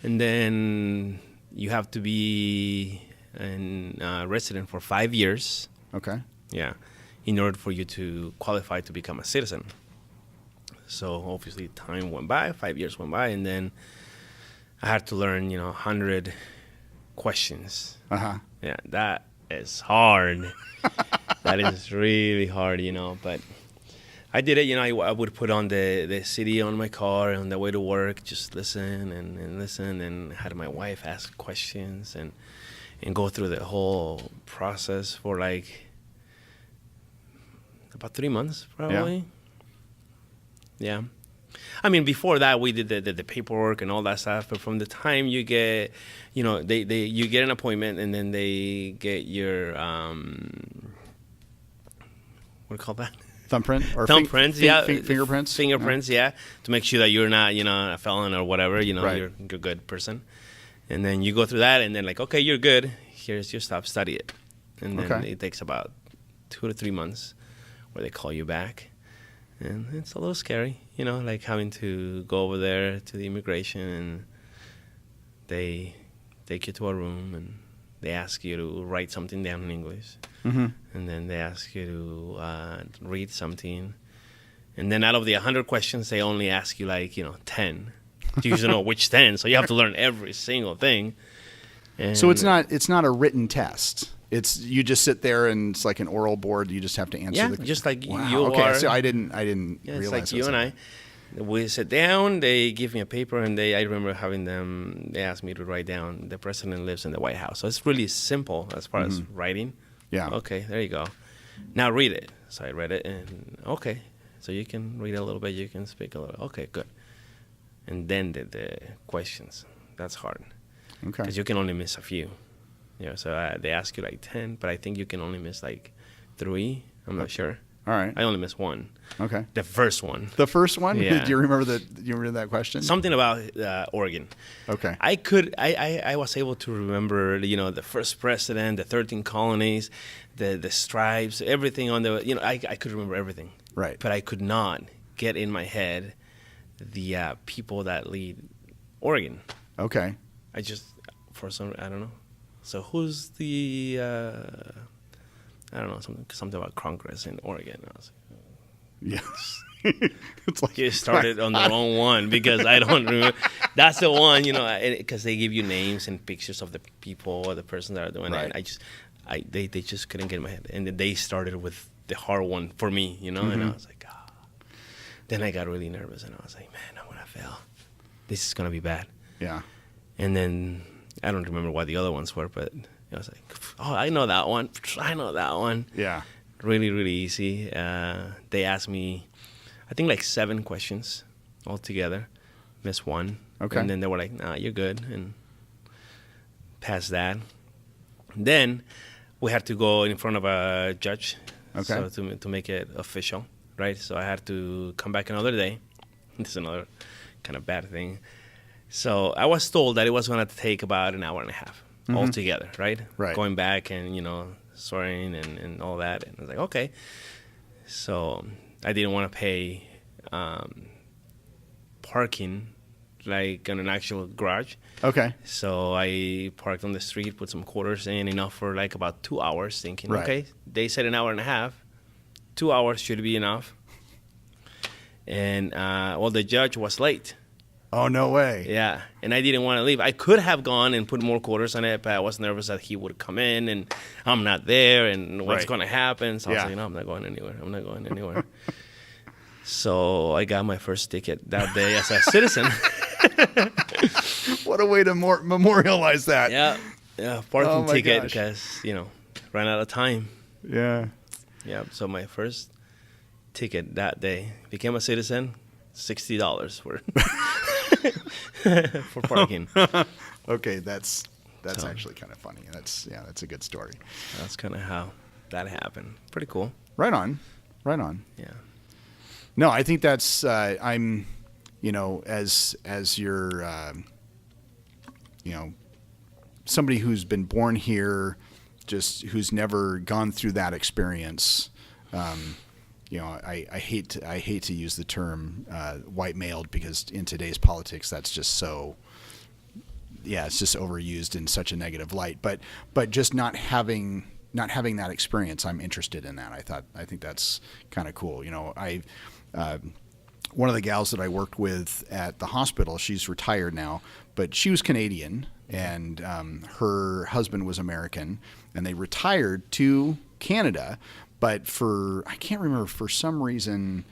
and then you have to be a resident for 5 years. Okay. Yeah, in order for you to qualify to become a citizen. So obviously time went by, 5 years went by, and then I had to learn, 100 questions. Uh-huh. Yeah, that is hard. That is really hard, but I did it. I would put on the CD on my car on the way to work, just listen and listen, and had my wife ask questions and go through the whole process for like about 3 months, probably. Yeah. I mean, before that, we did the paperwork and all that stuff. But from the time you get, you get an appointment, and then they get your, what do you call that? Thumbprint or fingerprints, Fingerprints, yeah, to make sure that you're not, a felon or whatever. Right. You're a good person. And then you go through that, and then like, okay, you're good. Here's your stuff. Study it. And then it takes about 2 to 3 months where they call you back. And it's a little scary, like having to go over there to the immigration, and they take you to a room, and they ask you to write something down in English. Mm-hmm. And then they ask you to read something. And then out of the 100 questions, they only ask you 10. You usually know which 10, so you have to learn every single thing. And so it's not a written test. It's you just sit there and it's like an oral board. You just have to answer. Just like wow. you okay, are. so I didn't realize. It's like you and I. We sit down. They give me a paper, and I remember having them. They asked me to write down the president lives in the White House. So it's really simple as far as writing. Yeah. Okay, there you go. Now read it. So I read it, and okay. So you can read a little bit. You can speak a little. Okay, good. And then the questions. That's hard. Okay. Because you can only miss a few. So they ask you 10, but I think you can only miss 3. I'm not sure. All right. I only missed 1. Okay. The first one. The first one? Yeah. Do you remember that question? Something about Oregon. Okay. I was able to remember, the first president, the 13 colonies, the stripes, everything on the, I could remember everything. Right. But I could not get in my head the people that lead Oregon. Okay. I just, for some, I don't know. So who's the, I don't know, something about Congress in Oregon. I was like, yes. It's like you started on the wrong one because I don't remember. That's the one, because they give you names and pictures of the people or the person that are doing right. it. They just couldn't get in my head. And then they started with the hard one for me, and I was like, Then I got really nervous, and I was like, man, I'm going to fail. This is going to be bad. Yeah. And then I don't remember what the other ones were, but I was like, oh, I know that one. I know that one. Yeah. Really, really easy. They asked me, I think 7 questions altogether. Missed 1. Okay. And then they were like, nah, you're good. And passed that. Then we had to go in front of a judge. Okay. So to make it official, right? So I had to come back another day. This is another kind of bad thing. So I was told that it was going to take about an hour and a half altogether, right? Right. Going back and, swearing and all that. And I was like, okay. So I didn't want to pay parking like in an actual garage. Okay. So I parked on the street, put some quarters in, enough for about 2 hours, thinking, right. Okay, they said an hour and a half. 2 hours should be enough. And, the judge was late. Oh, no way. Yeah, and I didn't want to leave. I could have gone and put more quarters on it, but I was nervous that he would come in and I'm not there and what's right. going to happen. So I was like, no, I'm not going anywhere. So I got my first ticket that day as a citizen. What a way to memorialize that. Yeah. Parking Oh my ticket gosh. because ran out of time. Yeah. Yeah. So my first ticket that day, became a citizen, $60 for parking. Okay, that's actually kind of funny. That's a good story. That's kind of how that happened. Pretty cool. Right on. Yeah. No, I think that's I'm, as you're, somebody who's been born here, just who's never gone through that experience. I hate to use the term white male because in today's politics that's just so. Yeah, it's just overused in such a negative light. But just not having that experience, I'm interested in that. I think that's kind of cool. One of the gals that I worked with at the hospital, she's retired now, but she was Canadian, and her husband was American, and they retired to Canada. But I can't remember, for some reason,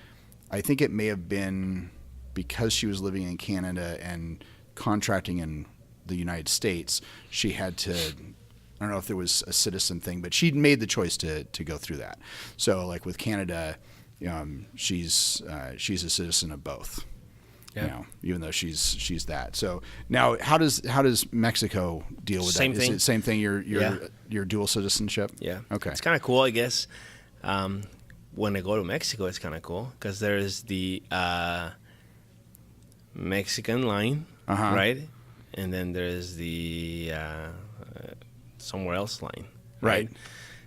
I think it may have been because she was living in Canada and contracting in the United States, she had to, I don't know if there was a citizen thing, but she'd made the choice to go through that. So like with Canada, she's a citizen of both. Yeah. Even though she's that. So now, how does Mexico deal with Same that? thing. Is it same thing? Your dual citizenship. Yeah. Okay. It's kind of cool, I guess. When I go to Mexico, it's kind of cool because there's the Mexican line, right? And then there's the somewhere else line, right?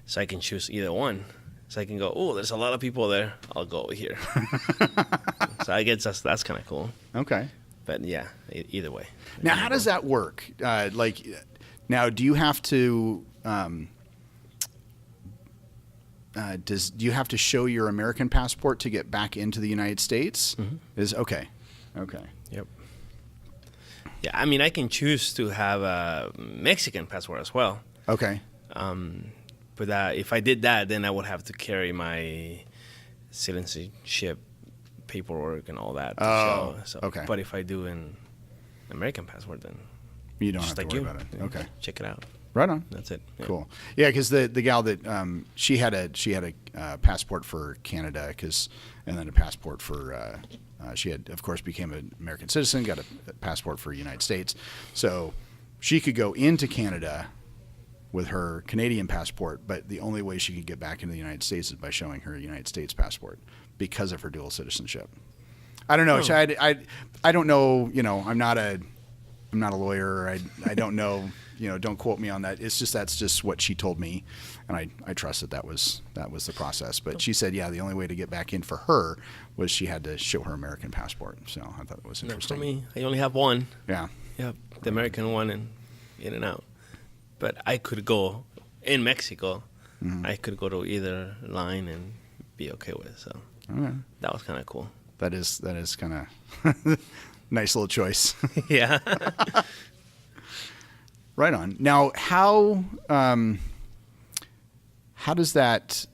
So I can choose either one. So I can go, oh, there's a lot of people there. I'll go over here. So I guess that's kind of cool. Okay. But yeah, either way. Now, how does that work? Now, do you have to? Do you have to show your American passport to get back into the United States? Mm-hmm. Okay. Yep. Yeah, I mean, I can choose to have a Mexican passport as well. Okay. But if I did that, then I would have to carry my citizenship paperwork and all that to show. So, okay. But if I do an American passport, then you don't have to worry about it. Okay. Check it out. Right on. That's it. Yeah. Cool. Yeah, because the gal that she had a passport for Canada, and then a passport for she had, of course, became an American citizen, got a passport for the United States, so she could go into Canada with her Canadian passport, but the only way she could get back into the United States is by showing her United States passport because of her dual citizenship. I don't know. Oh. I don't know. I'm not a lawyer. I don't know. Don't quote me on that. It's just that's just what she told me, and I trust that was the process. But she said, yeah, the only way to get back in for her was she had to show her American passport. So I thought it was interesting. For me, I only have one. Yeah. Yep, the American one, and in and out. But I could go in Mexico. Mm-hmm. I could go to either line and be okay with it. So that was kind of cool. That is kind of nice little choice. Yeah. Right on. Now, how does that?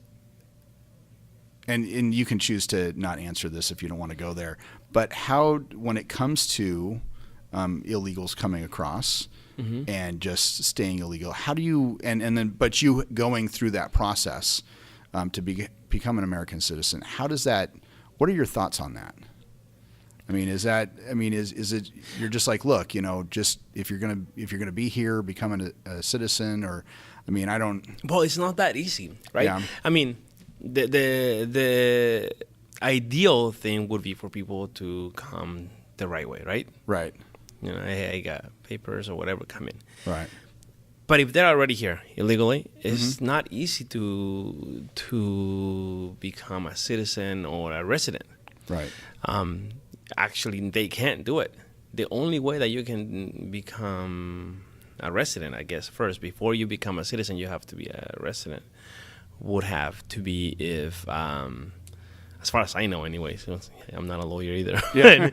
And you can choose to not answer this if you don't want to go there. But how, when it comes to illegals coming across and just staying illegal, how do you but you going through that process to become an American citizen? How does that? What are your thoughts on that? I mean, is it you're just like, look, just if you're gonna be here, become a citizen, or, I mean, I don't. Well, it's not that easy, right? Yeah. I mean, the ideal thing would be for people to come the right way, right? Right. Hey, I got papers or whatever, come in. Right. But if they're already here illegally, it's not easy to become a citizen or a resident. Right. Actually, they can't do it. The only way that you can become a resident, I guess, first, before you become a citizen, you have to be a resident, would have to be if, as far as I know anyway, so I'm not a lawyer either, Yeah.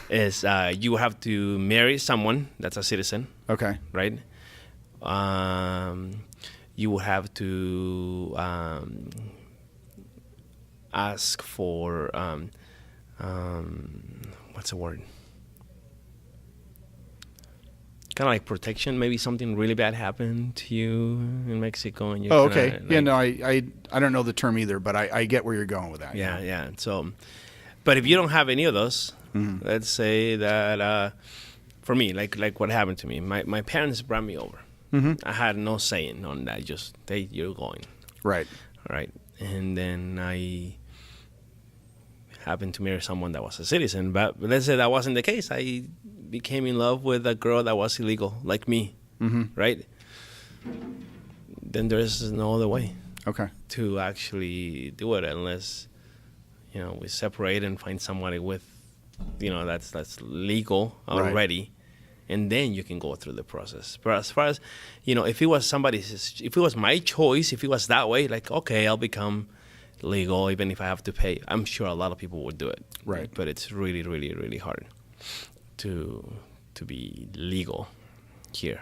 is you have to marry someone that's a citizen. Okay. Right? You will have to ask for what's the word? kind of like protection. Maybe something really bad happened to you in Mexico, and you. Oh, okay. Yeah, no, I don't know the term either, but I get where you're going with that. Yeah. So, but if you don't have any of those, let's say that for me, like what happened to me, my parents brought me over. I had no saying on that. Just you're going. Right. All right. And then I happened to marry someone that was a citizen, but let's say that wasn't the case. I became in love with a girl that was illegal, like me, right? Then there's no other way to actually do it unless, we separate and find somebody with, that's legal already, and then you can go through the process. But as far as, if it was my choice, if it was that way, like, okay, I'll become legal even if I have to pay. I'm sure a lot of people would do it. Right. But it's really, really, really hard to be legal here.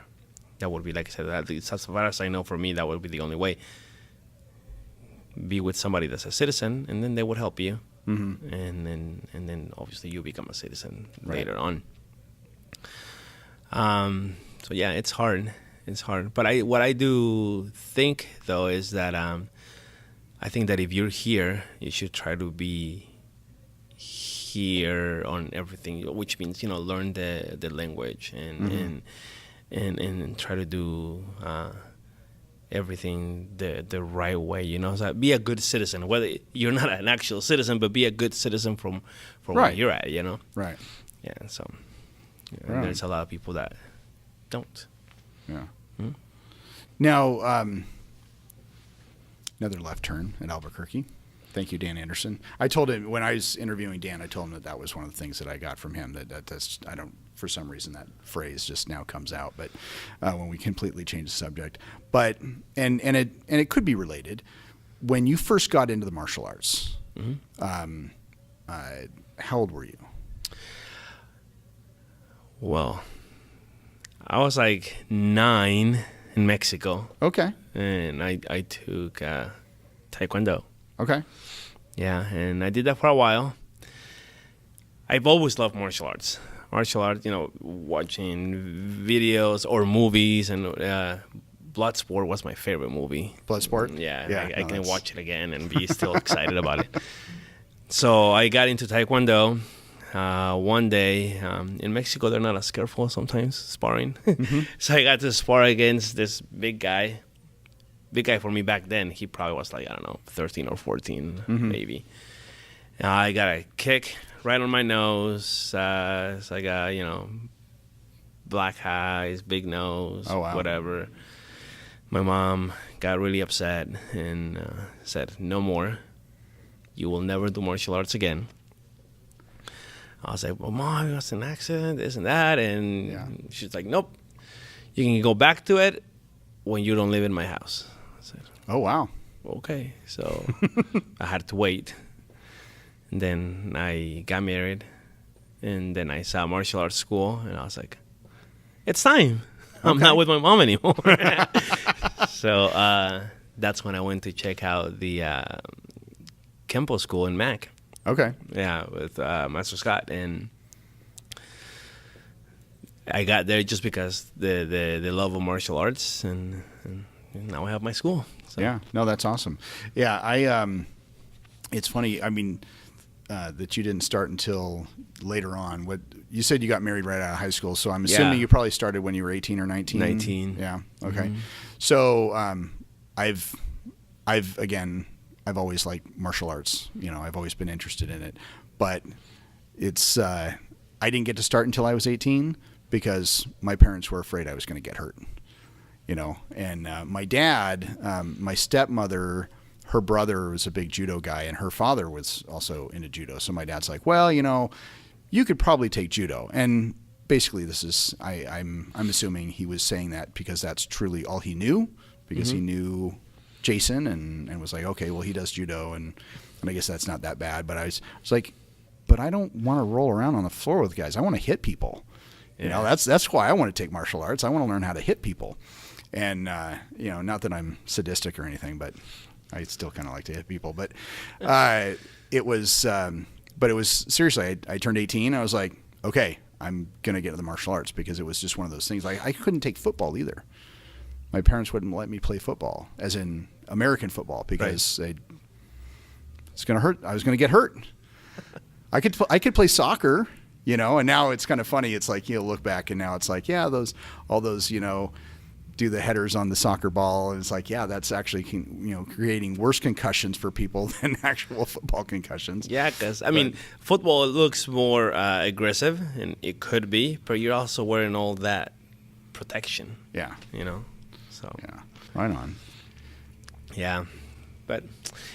That would be, like I said, at least as far as I know, for me, that would be the only way. Be with somebody that's a citizen, and then they would help you, and then obviously you become a citizen later on. So yeah, it's hard. It's hard. But what I do think though is that I think that if you're here, you should try to be here on everything, which means learn the language and try to do everything the right way. So be a good citizen. Whether you're not an actual citizen, but be a good citizen from where you're at. Right. Yeah. So there's a lot of people that don't. Yeah. Now. Another left turn at Albuquerque. Thank you, Dan Anderson. I told him when I was interviewing Dan, I told him that was one of the things that I got from him. That's I don't, for some reason that phrase just now comes out. But when we completely change the subject, but and it could be related. When you first got into the martial arts, how old were you? Well, I was like 9 in Mexico. Okay. And I took Taekwondo. Okay. Yeah, and I did that for a while. I've always loved martial arts. Watching videos or movies, and Bloodsport was my favorite movie. Bloodsport? Yeah, I can watch it again and be still excited about it. So I got into Taekwondo. One day in Mexico, they're not as careful sometimes sparring. So I got to spar against this big guy. Big guy for me back then. He probably was like, I don't know, 13 or 14 maybe. I got a kick right on my nose. So I got, black eyes, big nose, whatever. My mom got really upset and said, no more. You will never do martial arts again. I was like, well, Mom, it was an accident, this and that. And she's like, nope. You can go back to it when you don't live in my house. I said, oh, wow. Okay. So I had to wait. And then I got married. And then I saw martial arts school. And I was like, it's time. I'm not with my mom anymore. So that's when I went to check out the Kempo school in Mac. Okay. Yeah, with Master Scott, and I got there just because the love of martial arts, and now I have my school. So. Yeah, no, that's awesome. Yeah, it's funny. I mean, that you didn't start until later on. What you said, you got married right out of high school, so I'm assuming you probably started when you were 18 or 19. 19. Yeah. Okay. So I've always liked martial arts. I've always been interested in it, but it's I didn't get to start until I was 18 because my parents were afraid I was going to get hurt. And my dad, my stepmother, her brother was a big judo guy, and her father was also into judo. So my dad's like, well, you could probably take judo. And basically, this is I'm assuming he was saying that because that's truly all he knew, because he knew Jason and was like, okay, well, he does judo, and I guess that's not that bad. But I was like, but I don't want to roll around on the floor with guys. I want to hit people. That's why I want to take martial arts. I want to learn how to hit people. And not that I'm sadistic or anything, but I still kind of like to hit people. But it was seriously. I turned 18. I was like, okay, I'm gonna get into the martial arts, because it was just one of those things. Like, I couldn't take football either. My parents wouldn't let me play football, as in American football, because it's gonna hurt. I was gonna get hurt. I could play soccer, and now it's kind of funny. It's like, look back, and now it's like, yeah, all those do the headers on the soccer ball, and it's like, yeah, that's actually creating worse concussions for people than actual football concussions. Yeah, because football looks more aggressive, and it could be, but you're also wearing all that protection. Yeah. So yeah, right on. Yeah, but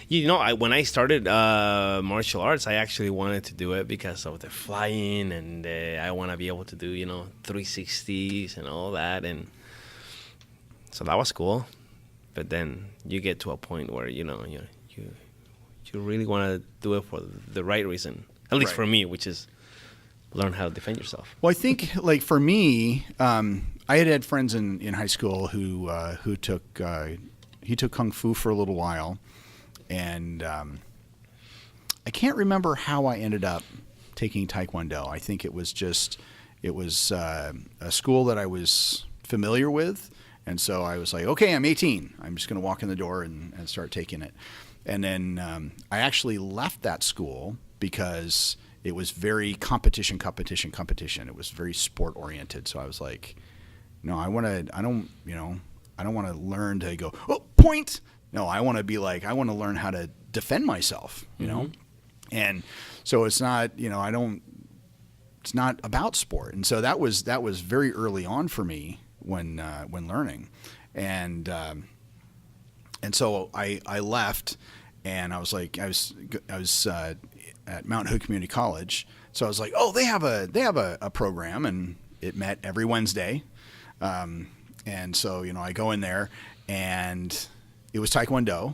when I started martial arts, I actually wanted to do it because of the flying, and I want to be able to do 360s and all that, and so that was cool. But then you get to a point where you really want to do it for the right reason, at least for me, which is learn how to defend yourself. Well, I think, like, for me, I had friends in high school who took kung fu for a little while, and I can't remember how I ended up taking Taekwondo. I think it was a school that I was familiar with, and so I was like, okay, I'm 18. I'm just going to walk in the door and start taking it. And then I actually left that school because it was very competition. It was very sport oriented. So I was like, no, I don't want to learn to go, oh, point. No, I want to be like, I want to learn how to defend myself, And so it's not, it's not about sport. And so that was very early on for me when learning. And so I left, and I was like, I was at Mount Hood Community College. So I was like, oh, they have a program, and it met every Wednesday. And so, I go in there, and it was Taekwondo,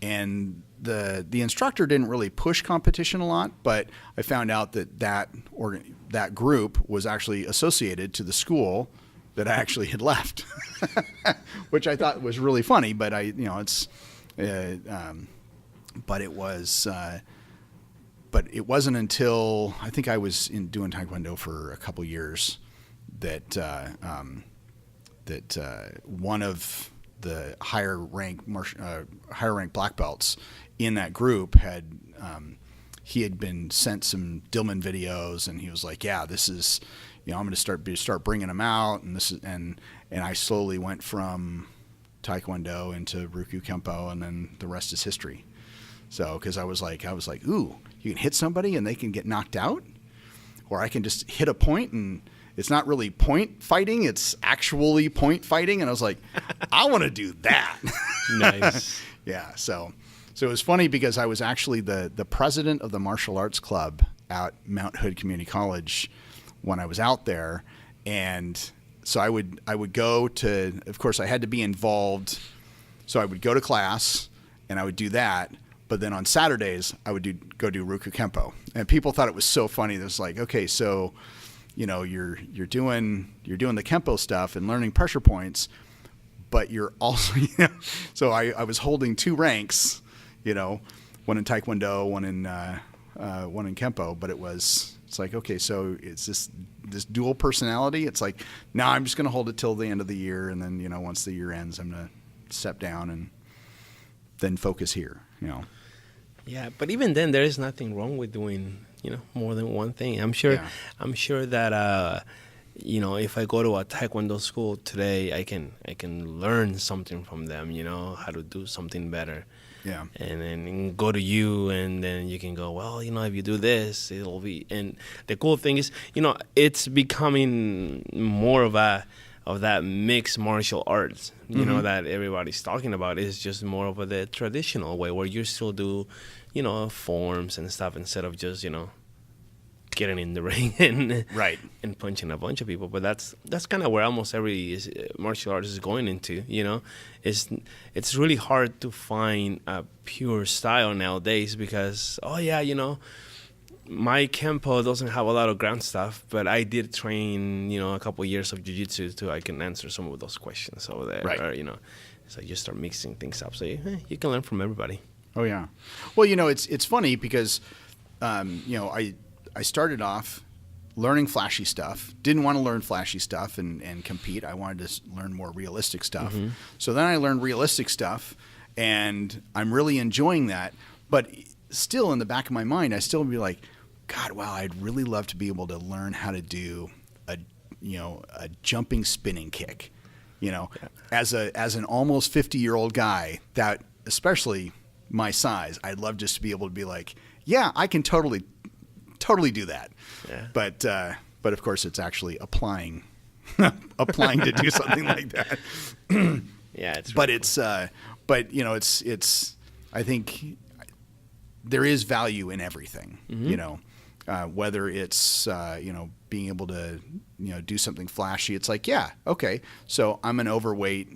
and the instructor didn't really push competition a lot, but I found out that group was actually associated to the school that I actually had left, which I thought was really funny, but but it wasn't until I think I was doing Taekwondo for a couple years that one of the higher rank black belts in that group had been sent some Dillman videos, and he was like, yeah, this is, I'm going to start bringing them out, and this is, and I slowly went from Taekwondo into Ryukyu Kempo, and then the rest is history. So, because I was like, ooh, you can hit somebody and they can get knocked out, or I can just hit a point and it's not really point fighting, it's actually point fighting. And I was like, I want to do that. Nice. Yeah. So it was funny because I was actually the president of the martial arts club at Mount Hood Community College when I was out there. And so I would go to, of course I had to be involved. So I would go to class and I would do that. But then on Saturdays I would go do Ryukyu Kempo. And people thought it was so funny. It was like, okay, so, you're doing the Kempo stuff and learning pressure points, but you're also, so I was holding two ranks, one in Taekwondo, one in Kempo, but it's like, okay, so it's this dual personality. It's like, now I'm just going to hold it till the end of the year. And then, once the year ends, I'm going to step down and then focus here, Yeah, but even then, there is nothing wrong with doing, more than one thing. I'm sure that, if I go to a Taekwondo school today, I can learn something from them, how to do something better. Yeah. And then go to you, and then you can go, well, if you do this, it'll be. And the cool thing is, it's becoming more of that mixed martial arts, that everybody's talking about. Is just more of the traditional way where you still do, forms and stuff instead of just, getting in the ring and punching a bunch of people. But that's kind of where almost every martial artist is going into. It's really hard to find a pure style nowadays because my Kempo doesn't have a lot of ground stuff, but I did train a couple of years of jiu-jitsu too. I can answer some of those questions over there. Right. Or, so you start mixing things up. So you can learn from everybody. Oh yeah. Well, it's funny because I started off learning flashy stuff. Didn't want to learn flashy stuff and compete. I wanted to learn more realistic stuff. So then I learned realistic stuff, and I'm really enjoying that. But still, in the back of my mind, I still be like, God, wow, I'd really love to be able to learn how to do a jumping spinning kick. As an almost 50-year-old guy, that especially my size, I'd love just to be able to be like, yeah, I can totally do that. Yeah. But of course, it's actually applying to do something like that. Yeah, it's. But it's I think there is value in everything. Whether it's being able to do something flashy. It's like, yeah, okay, so I'm an overweight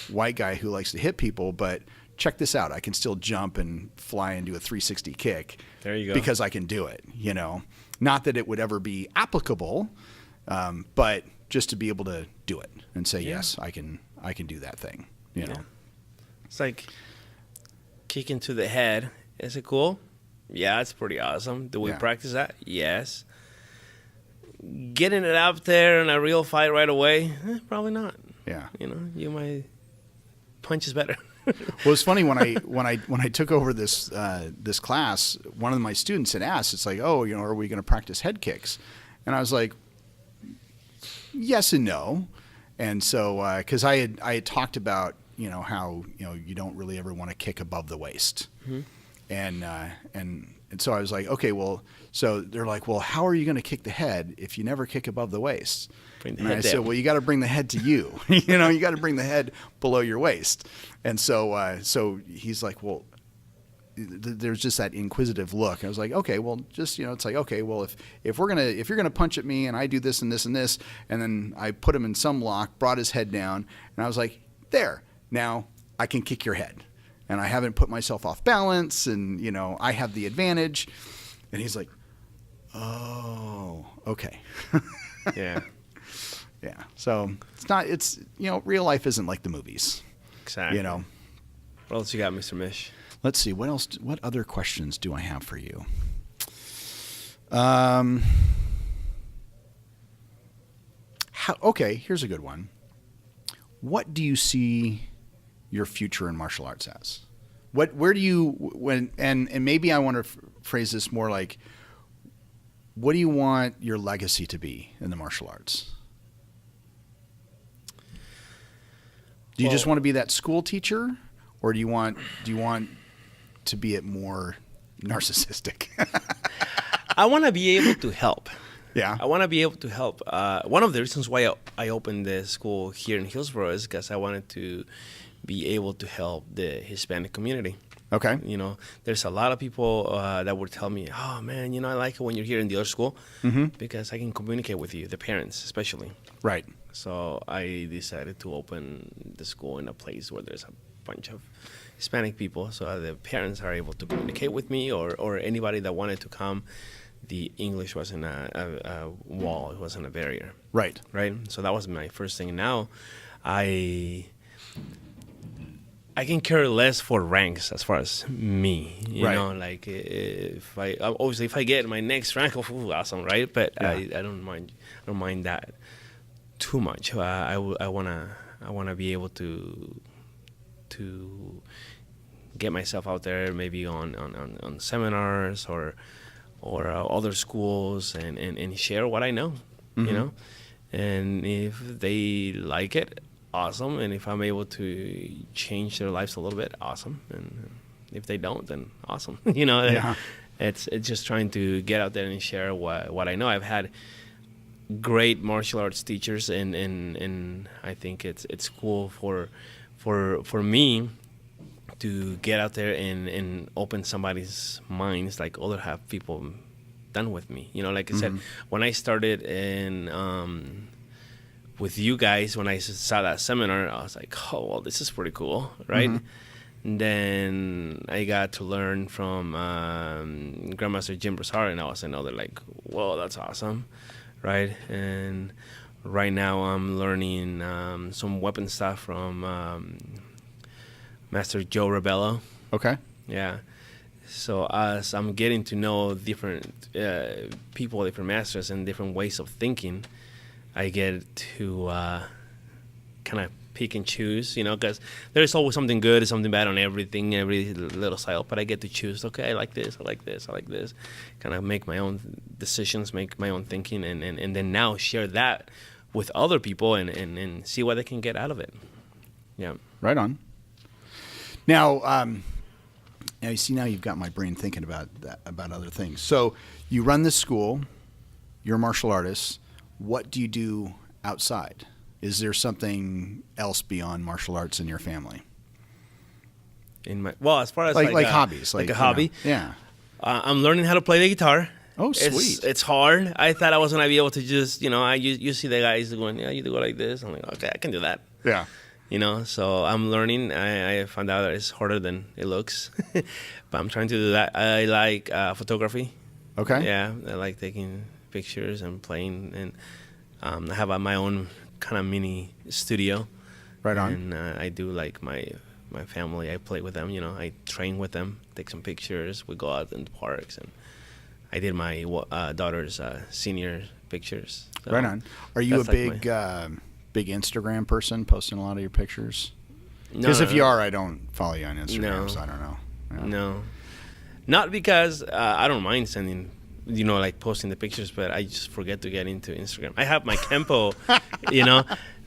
white guy who likes to hit people, but check this out, I can still jump and fly and do a 360 kick. There you go. Because I can do it. Not that it would ever be applicable, but just to be able to do it and say, yes, I can do that thing. It's like kicking to the head. Is it cool? Yeah, it's pretty awesome. Do we practice that? Yes. Getting it out there in a real fight right away? Probably not. Yeah. You might punch is better. Well, it's funny when I took over this class, one of my students had asked, it's like, oh, are we going to practice head kicks? And I was like, yes and no. And so, because I had talked about how you don't really ever want to kick above the waist. And so I was like, okay, well, so they're like, well, how are you going to kick the head if you never kick above the waist? And I said, well, you got to bring the head to you. You got to bring the head below your waist. And so he's like, well, there's just that inquisitive look. I was like, okay, well, just it's like, okay, well, if you're gonna punch at me and I do this and this and this, and then I put him in some lock, brought his head down, and I was like, there, now I can kick your head. And I haven't put myself off balance, and I have the advantage. And he's like, "Oh, okay." Yeah, yeah. So it's real life isn't like the movies. Exactly. What else you got, Mr. Mish? Let's see. What else? What other questions do I have for you? Okay, here's a good one. What do you see your future in martial arts as? Where do you and maybe I want to phrase this more like, what do you want your legacy to be in the martial arts? Do you just want to be that school teacher, or do you want to be it more narcissistic? I want to be able to help. Yeah. I want to be able to help. One of the reasons why I opened the school here in Hillsboro is because I wanted to be able to help the Hispanic community. Okay. There's a lot of people that would tell me, oh, man, I like it when you're here in the other school because I can communicate with you, the parents especially. Right. So I decided to open the school in a place where there's a bunch of Hispanic people so the parents are able to communicate with me or anybody that wanted to come. The English wasn't a wall. It wasn't a barrier. Right. Right? So that was my first thing. Now I can care less for ranks as far as me. You know, like if I get my next rank, awesome, right? But yeah. I don't mind that too much. I wanna be able to get myself out there, maybe on seminars or other schools and share what I know, and if they like it, awesome, and if I'm able to change their lives a little bit, awesome, and if they don't, then awesome. Yeah. It's just trying to get out there and share what I know. I've had great martial arts teachers, and I think it's cool for me to get out there and open somebody's minds like other people done with me. Like I said, when I started with you guys, when I saw that seminar, I was like, oh, well, this is pretty cool, right? And then I got to learn from Grandmaster Jim Broussard, and I was another like, whoa, that's awesome, right? And right now I'm learning some weapon stuff from Master Joe Rebello. Okay. Yeah. So as I'm getting to know different people, different masters, and different ways of thinking, I get to kind of pick and choose, because there's always something good and something bad on everything, every little style. But I get to choose, okay, I like this, I like this, I like this. Kind of make my own decisions, make my own thinking, and then now share that with other people and see what they can get out of it. Yeah. Right on. Now, you see, now you've got my brain thinking about other things. So you run this school, you're a martial artist. What do you do outside? Is there something else beyond martial arts in your family? As far as like hobbies, like a hobby, yeah. I'm learning how to play the guitar. Oh, sweet! It's hard. I thought I was gonna be able to just, you see the guys going, yeah, you do it like this. I'm like, okay, I can do that. Yeah. So I'm learning. I found out that it's harder than it looks, but I'm trying to do that. I like photography. Okay. Yeah, I like taking pictures and playing, and I have my own kind of mini studio. Right on. And I do like my family. I play with them. I train with them, take some pictures. We go out in the parks, and I did my daughter's senior pictures. So right on. Are you a like big Instagram person, posting a lot of your pictures? Because if you are, I don't follow you on Instagram, so I don't know. Yeah. No, not because I don't mind sending, like posting the pictures, but I just forget to get into Instagram. I have my Kempo,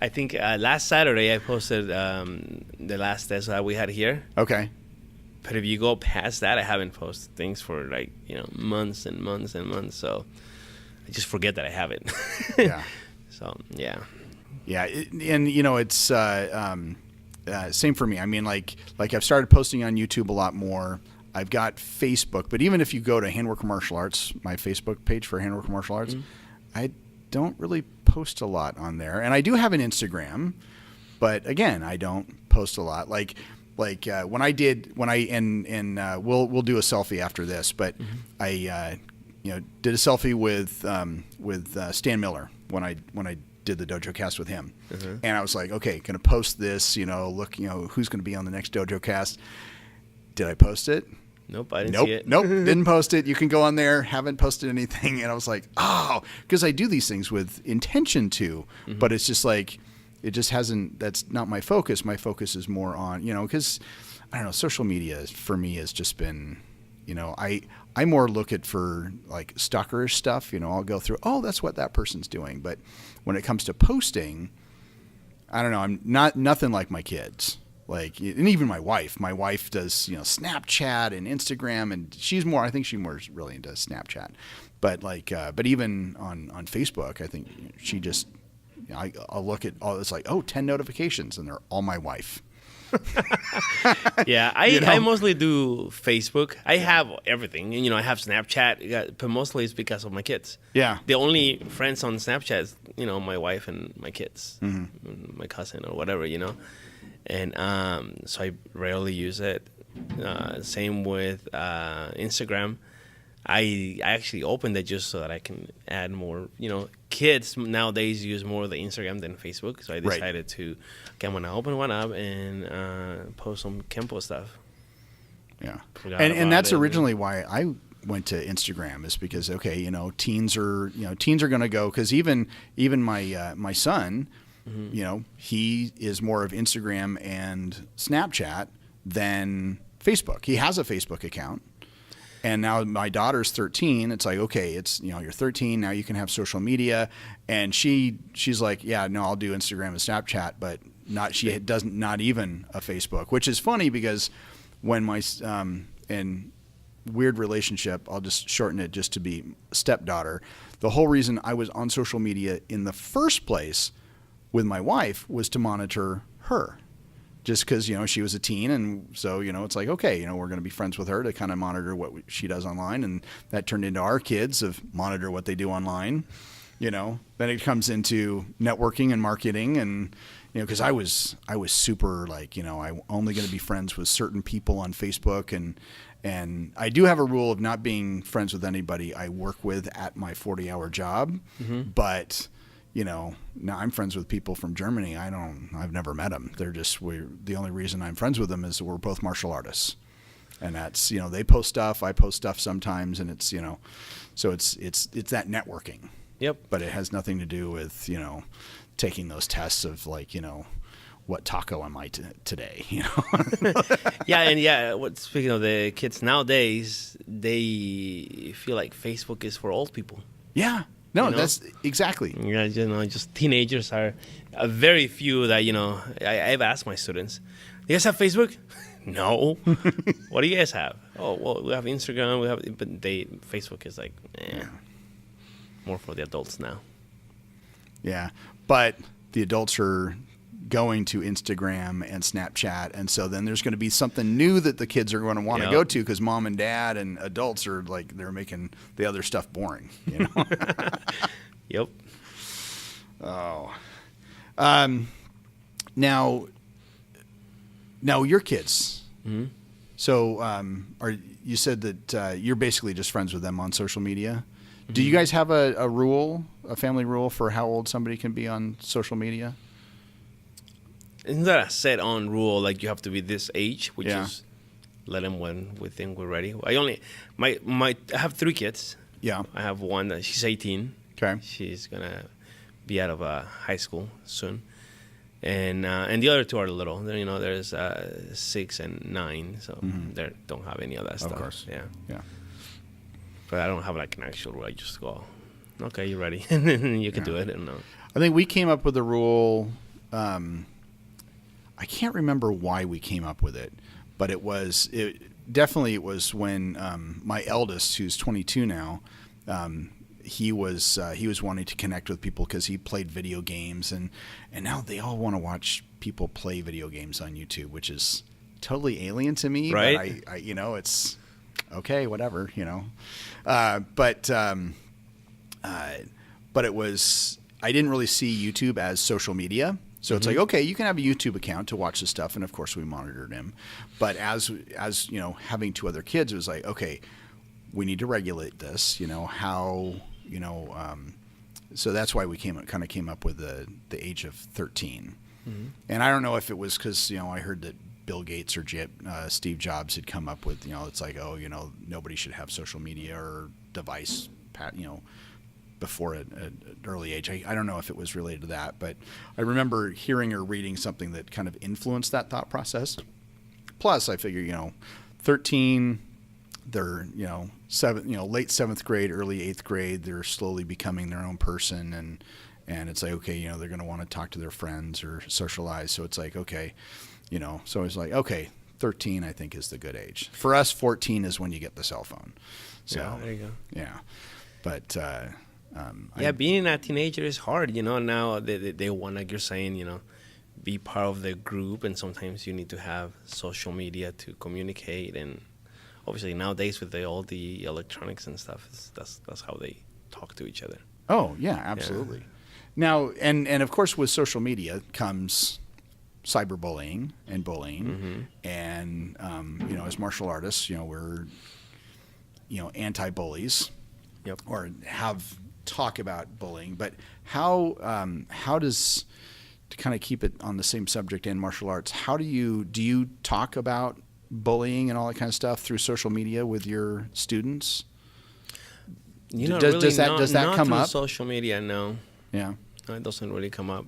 I think last Saturday I posted the last test that we had here. Okay. But if you go past that, I haven't posted things for months and months and months. So I just forget that I have it. Yeah. So, yeah. Yeah, it's same for me. I mean, like I've started posting on YouTube a lot more. I've got Facebook, but even if you go to Handwork Martial Arts, my Facebook page for Handwork Martial Arts, I don't really post a lot on there. And I do have an Instagram, but again, I don't post a lot. Like we'll do a selfie after this, but I did a selfie with Stan Miller when I did the DojoCast with him. And I was like, okay, going to post this, look, who's going to be on the next DojoCast. Did I post it? Nope, I didn't see it. Nope, didn't post it. You can go on there, haven't posted anything. And I was like, because I do these things with intention to, but it's just like, it just hasn't, that's not my focus. My focus is more on, because, I don't know, social media for me has just been, I more look at for like stalkerish stuff, I'll go through, that's what that person's doing. But when it comes to posting, I don't know, I'm nothing like my kids. And even my wife does, Snapchat and Instagram, and I think she's more really into Snapchat. But but even on Facebook, I think she just, I'll look at all, it's like, 10 notifications, and they're all my wife. Yeah, I mostly do Facebook. I have everything. I have Snapchat, but mostly it's because of my kids. Yeah. The only friends on Snapchat is, my wife and my kids, my cousin or whatever, And so I rarely use it. Same with Instagram. I actually opened it just so that I can add more. Kids nowadays use more of the Instagram than Facebook. So I decided to, I'm going to open one up and post some Kempo stuff. Yeah. And that's originally why I went to Instagram, is because, teens are going to go, because even my son, he is more of Instagram and Snapchat than Facebook. He has a Facebook account. And now my daughter's 13. It's like, okay, it's, you're 13. Now you can have social media. And she's like, yeah, no, I'll do Instagram and Snapchat, but not even a Facebook, which is funny because when my, and weird relationship, I'll just shorten it just to be stepdaughter. The whole reason I was on social media in the first place with my wife was to monitor her, just because, she was a teen. And so, it's like, okay, we're going to be friends with her to kind of monitor what she does online. And that turned into our kids of monitor what they do online. Then it comes into networking and marketing. And, because I was super I'm only going to be friends with certain people on Facebook. And I do have a rule of not being friends with anybody I work with at my 40-hour job. But now I'm friends with people from Germany. I've never met them. They're just, the only reason I'm friends with them is we're both martial artists. And that's, they post stuff, I post stuff sometimes, and it's, so it's that networking. Yep. But it has nothing to do with, taking those tests of like, what taco am I today, Yeah. Speaking of the kids nowadays, they feel like Facebook is for old people. Yeah. No, that's exactly. Yeah, just teenagers are very few that, I've asked my students, "Do you guys have Facebook?" No. What do you guys have? Oh, well, we have Instagram, but Facebook is like, more for the adults now. Yeah. But the adults are going to Instagram and Snapchat, and so then there's going to be something new that the kids are going to want to go to because mom and dad and adults are like, they're making the other stuff boring, Yep. Oh. Now your kids. Mm-hmm. So you said that you're basically just friends with them on social media. Mm-hmm. Do you guys have a rule, a family rule for how old somebody can be on social media? Isn't that a set on rule? Like you have to be this age, which is let them when we think we're ready. I have 3 kids. Yeah. I have one that she's 18. Okay. She's gonna be out of high school soon, and the other 2 are little. There's 6 and 9, so they don't have any of that stuff. Of course. Yeah. But I don't have like an actual rule. I just go, okay, you're ready, you can do it. And I think we came up with a rule. I can't remember why we came up with it, but it was when my eldest, who's 22 now, he was wanting to connect with people because he played video games, and now they all want to watch people play video games on YouTube, which is totally alien to me. Right? But it's okay, whatever, But it was, I didn't really see YouTube as social media. So it's like, okay, you can have a YouTube account to watch the stuff, and of course we monitored him. But as having 2 other kids, it was like, okay, we need to regulate this. So that's why we came up with the age of 13. Mm-hmm. And I don't know if it was because I heard that Bill Gates or Steve Jobs had come up with it's like, nobody should have social media or device, before an early age. I don't know if it was related to that, but I remember hearing or reading something that kind of influenced that thought process. Plus, I figure, 13, they're, late 7th grade, early 8th grade, they're slowly becoming their own person, and it's like, okay, they're going to want to talk to their friends or socialize. So it's like, okay, so it's like, okay, 13, I think, is the good age. For us, 14 is when you get the cell phone. So, there you go. Yeah. But, being a teenager is hard, now they want, like you're saying, be part of the group, and sometimes you need to have social media to communicate, and obviously nowadays with all the electronics and stuff, that's how they talk to each other. Oh, yeah, absolutely. Yeah. Now, and of course with social media comes cyberbullying and bullying, and, as martial artists, we're, anti-bullies. Yep. Or have talk about bullying, but how does, to kind of keep it on the same subject in martial arts, how do you talk about bullying and all that kind of stuff through social media with your students? Does that come up? Social media, no. Yeah. No, it doesn't really come up.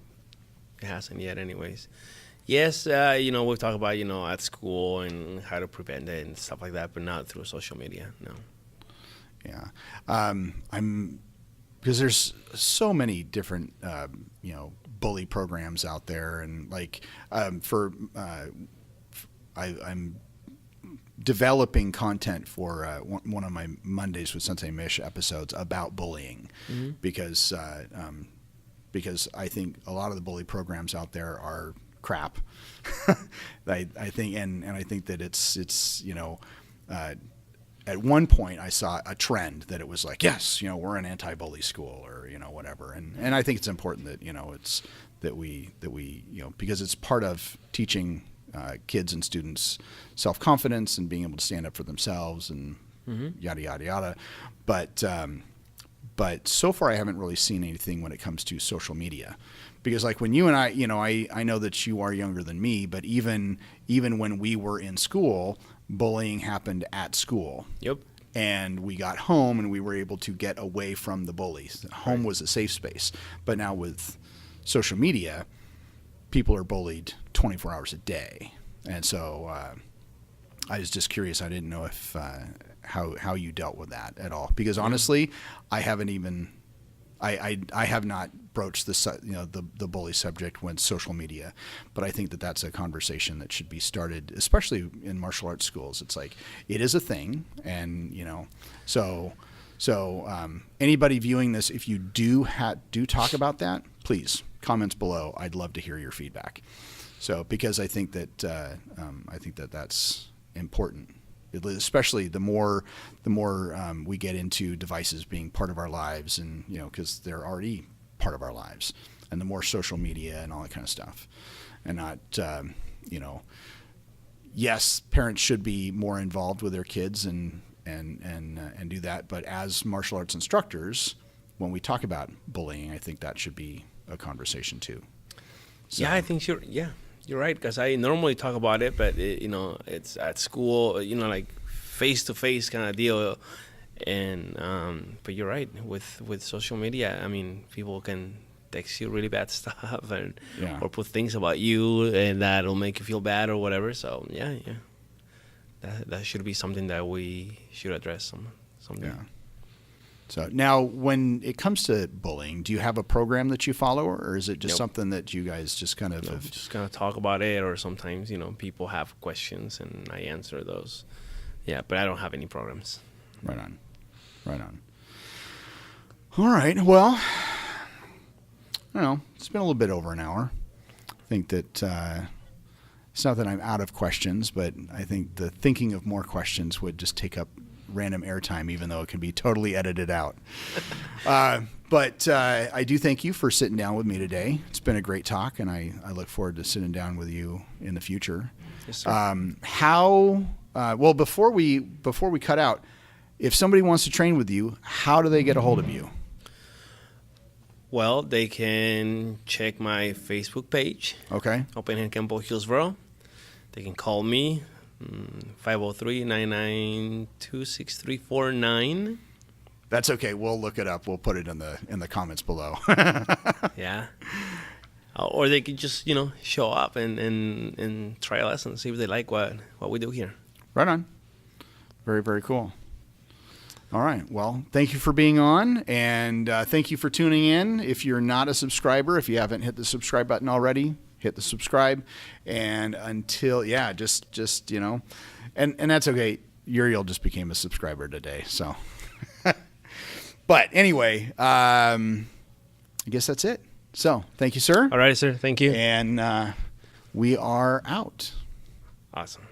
It hasn't yet, anyways. Yes, we've talked about at school and how to prevent it and stuff like that, but not through social media. No. Yeah. Because there's so many different, bully programs out there, and like I'm developing content for one of my Mondays with Sensei Mish episodes about bullying, because I think a lot of the bully programs out there are crap. I think, and I think that it's at one point I saw a trend that it was like, yes, we're an anti-bully school, or, whatever. And I think it's important that, it's that we, because it's part of teaching kids and students self-confidence and being able to stand up for themselves and yada, yada, yada. But But so far, I haven't really seen anything when it comes to social media, because like when you and I, I know that you are younger than me, but even when we were in school, bullying happened at school. Yep. And we got home and we were able to get away from the bullies. Home was a safe space. But now with social media, people are bullied 24 hours a day. And so I was just curious. I didn't know if how you dealt with that at all. Because honestly, I haven't even I have not broached the bully subject when social media, but I think that that's a conversation that should be started, especially in martial arts schools. It's like it is a thing, and so anybody viewing this, if you do talk about that, please comments below. I'd love to hear your feedback. So because I think that that's important. Especially the more we get into devices being part of our lives, and because they're already part of our lives, and the more social media and all that kind of stuff, and not yes, parents should be more involved with their kids and do that, but as martial arts instructors, when we talk about bullying, I think that should be a conversation too. So, yeah, I think you're right, because I normally talk about it, but it's at school, like face-to-face kind of deal, and but you're right, with social media, I mean, people can text you really bad stuff or put things about you and that'll make you feel bad or whatever. So yeah, that should be something that we should address someday. Yeah. So now, when it comes to bullying, do you have a program that you follow, or is it just something that you guys just kind of just kind of talk about it, or sometimes people have questions and I answer those. Yeah, but I don't have any programs. Right on. All right. Well, I don't know. It's been a little bit over an hour. I think that it's not that I'm out of questions, but I think the thinking of more questions would just take up random airtime, even though it can be totally edited out. But I do thank you for sitting down with me today. It's been a great talk, and I look forward to sitting down with you in the future. Yes, sir. Well, before we cut out, if somebody wants to train with you, how do they get a hold of you? Well, they can check my Facebook page. Okay. Open Hand Kempo Hillsboro. They can call me. 503-992-6349. That's okay. We'll look it up. We'll put it in the comments below. Yeah. Or they could just show up and try a lesson, see if they like what we do here. Right on. Very, very cool. All right. Well, thank you for being on, and thank you for tuning in. If you're not a subscriber, if you haven't hit the subscribe button already, hit the subscribe. And until, just and that's okay. Uriel just became a subscriber today. So, but anyway, I guess that's it. So thank you, sir. All right, sir. Thank you. And we are out. Awesome.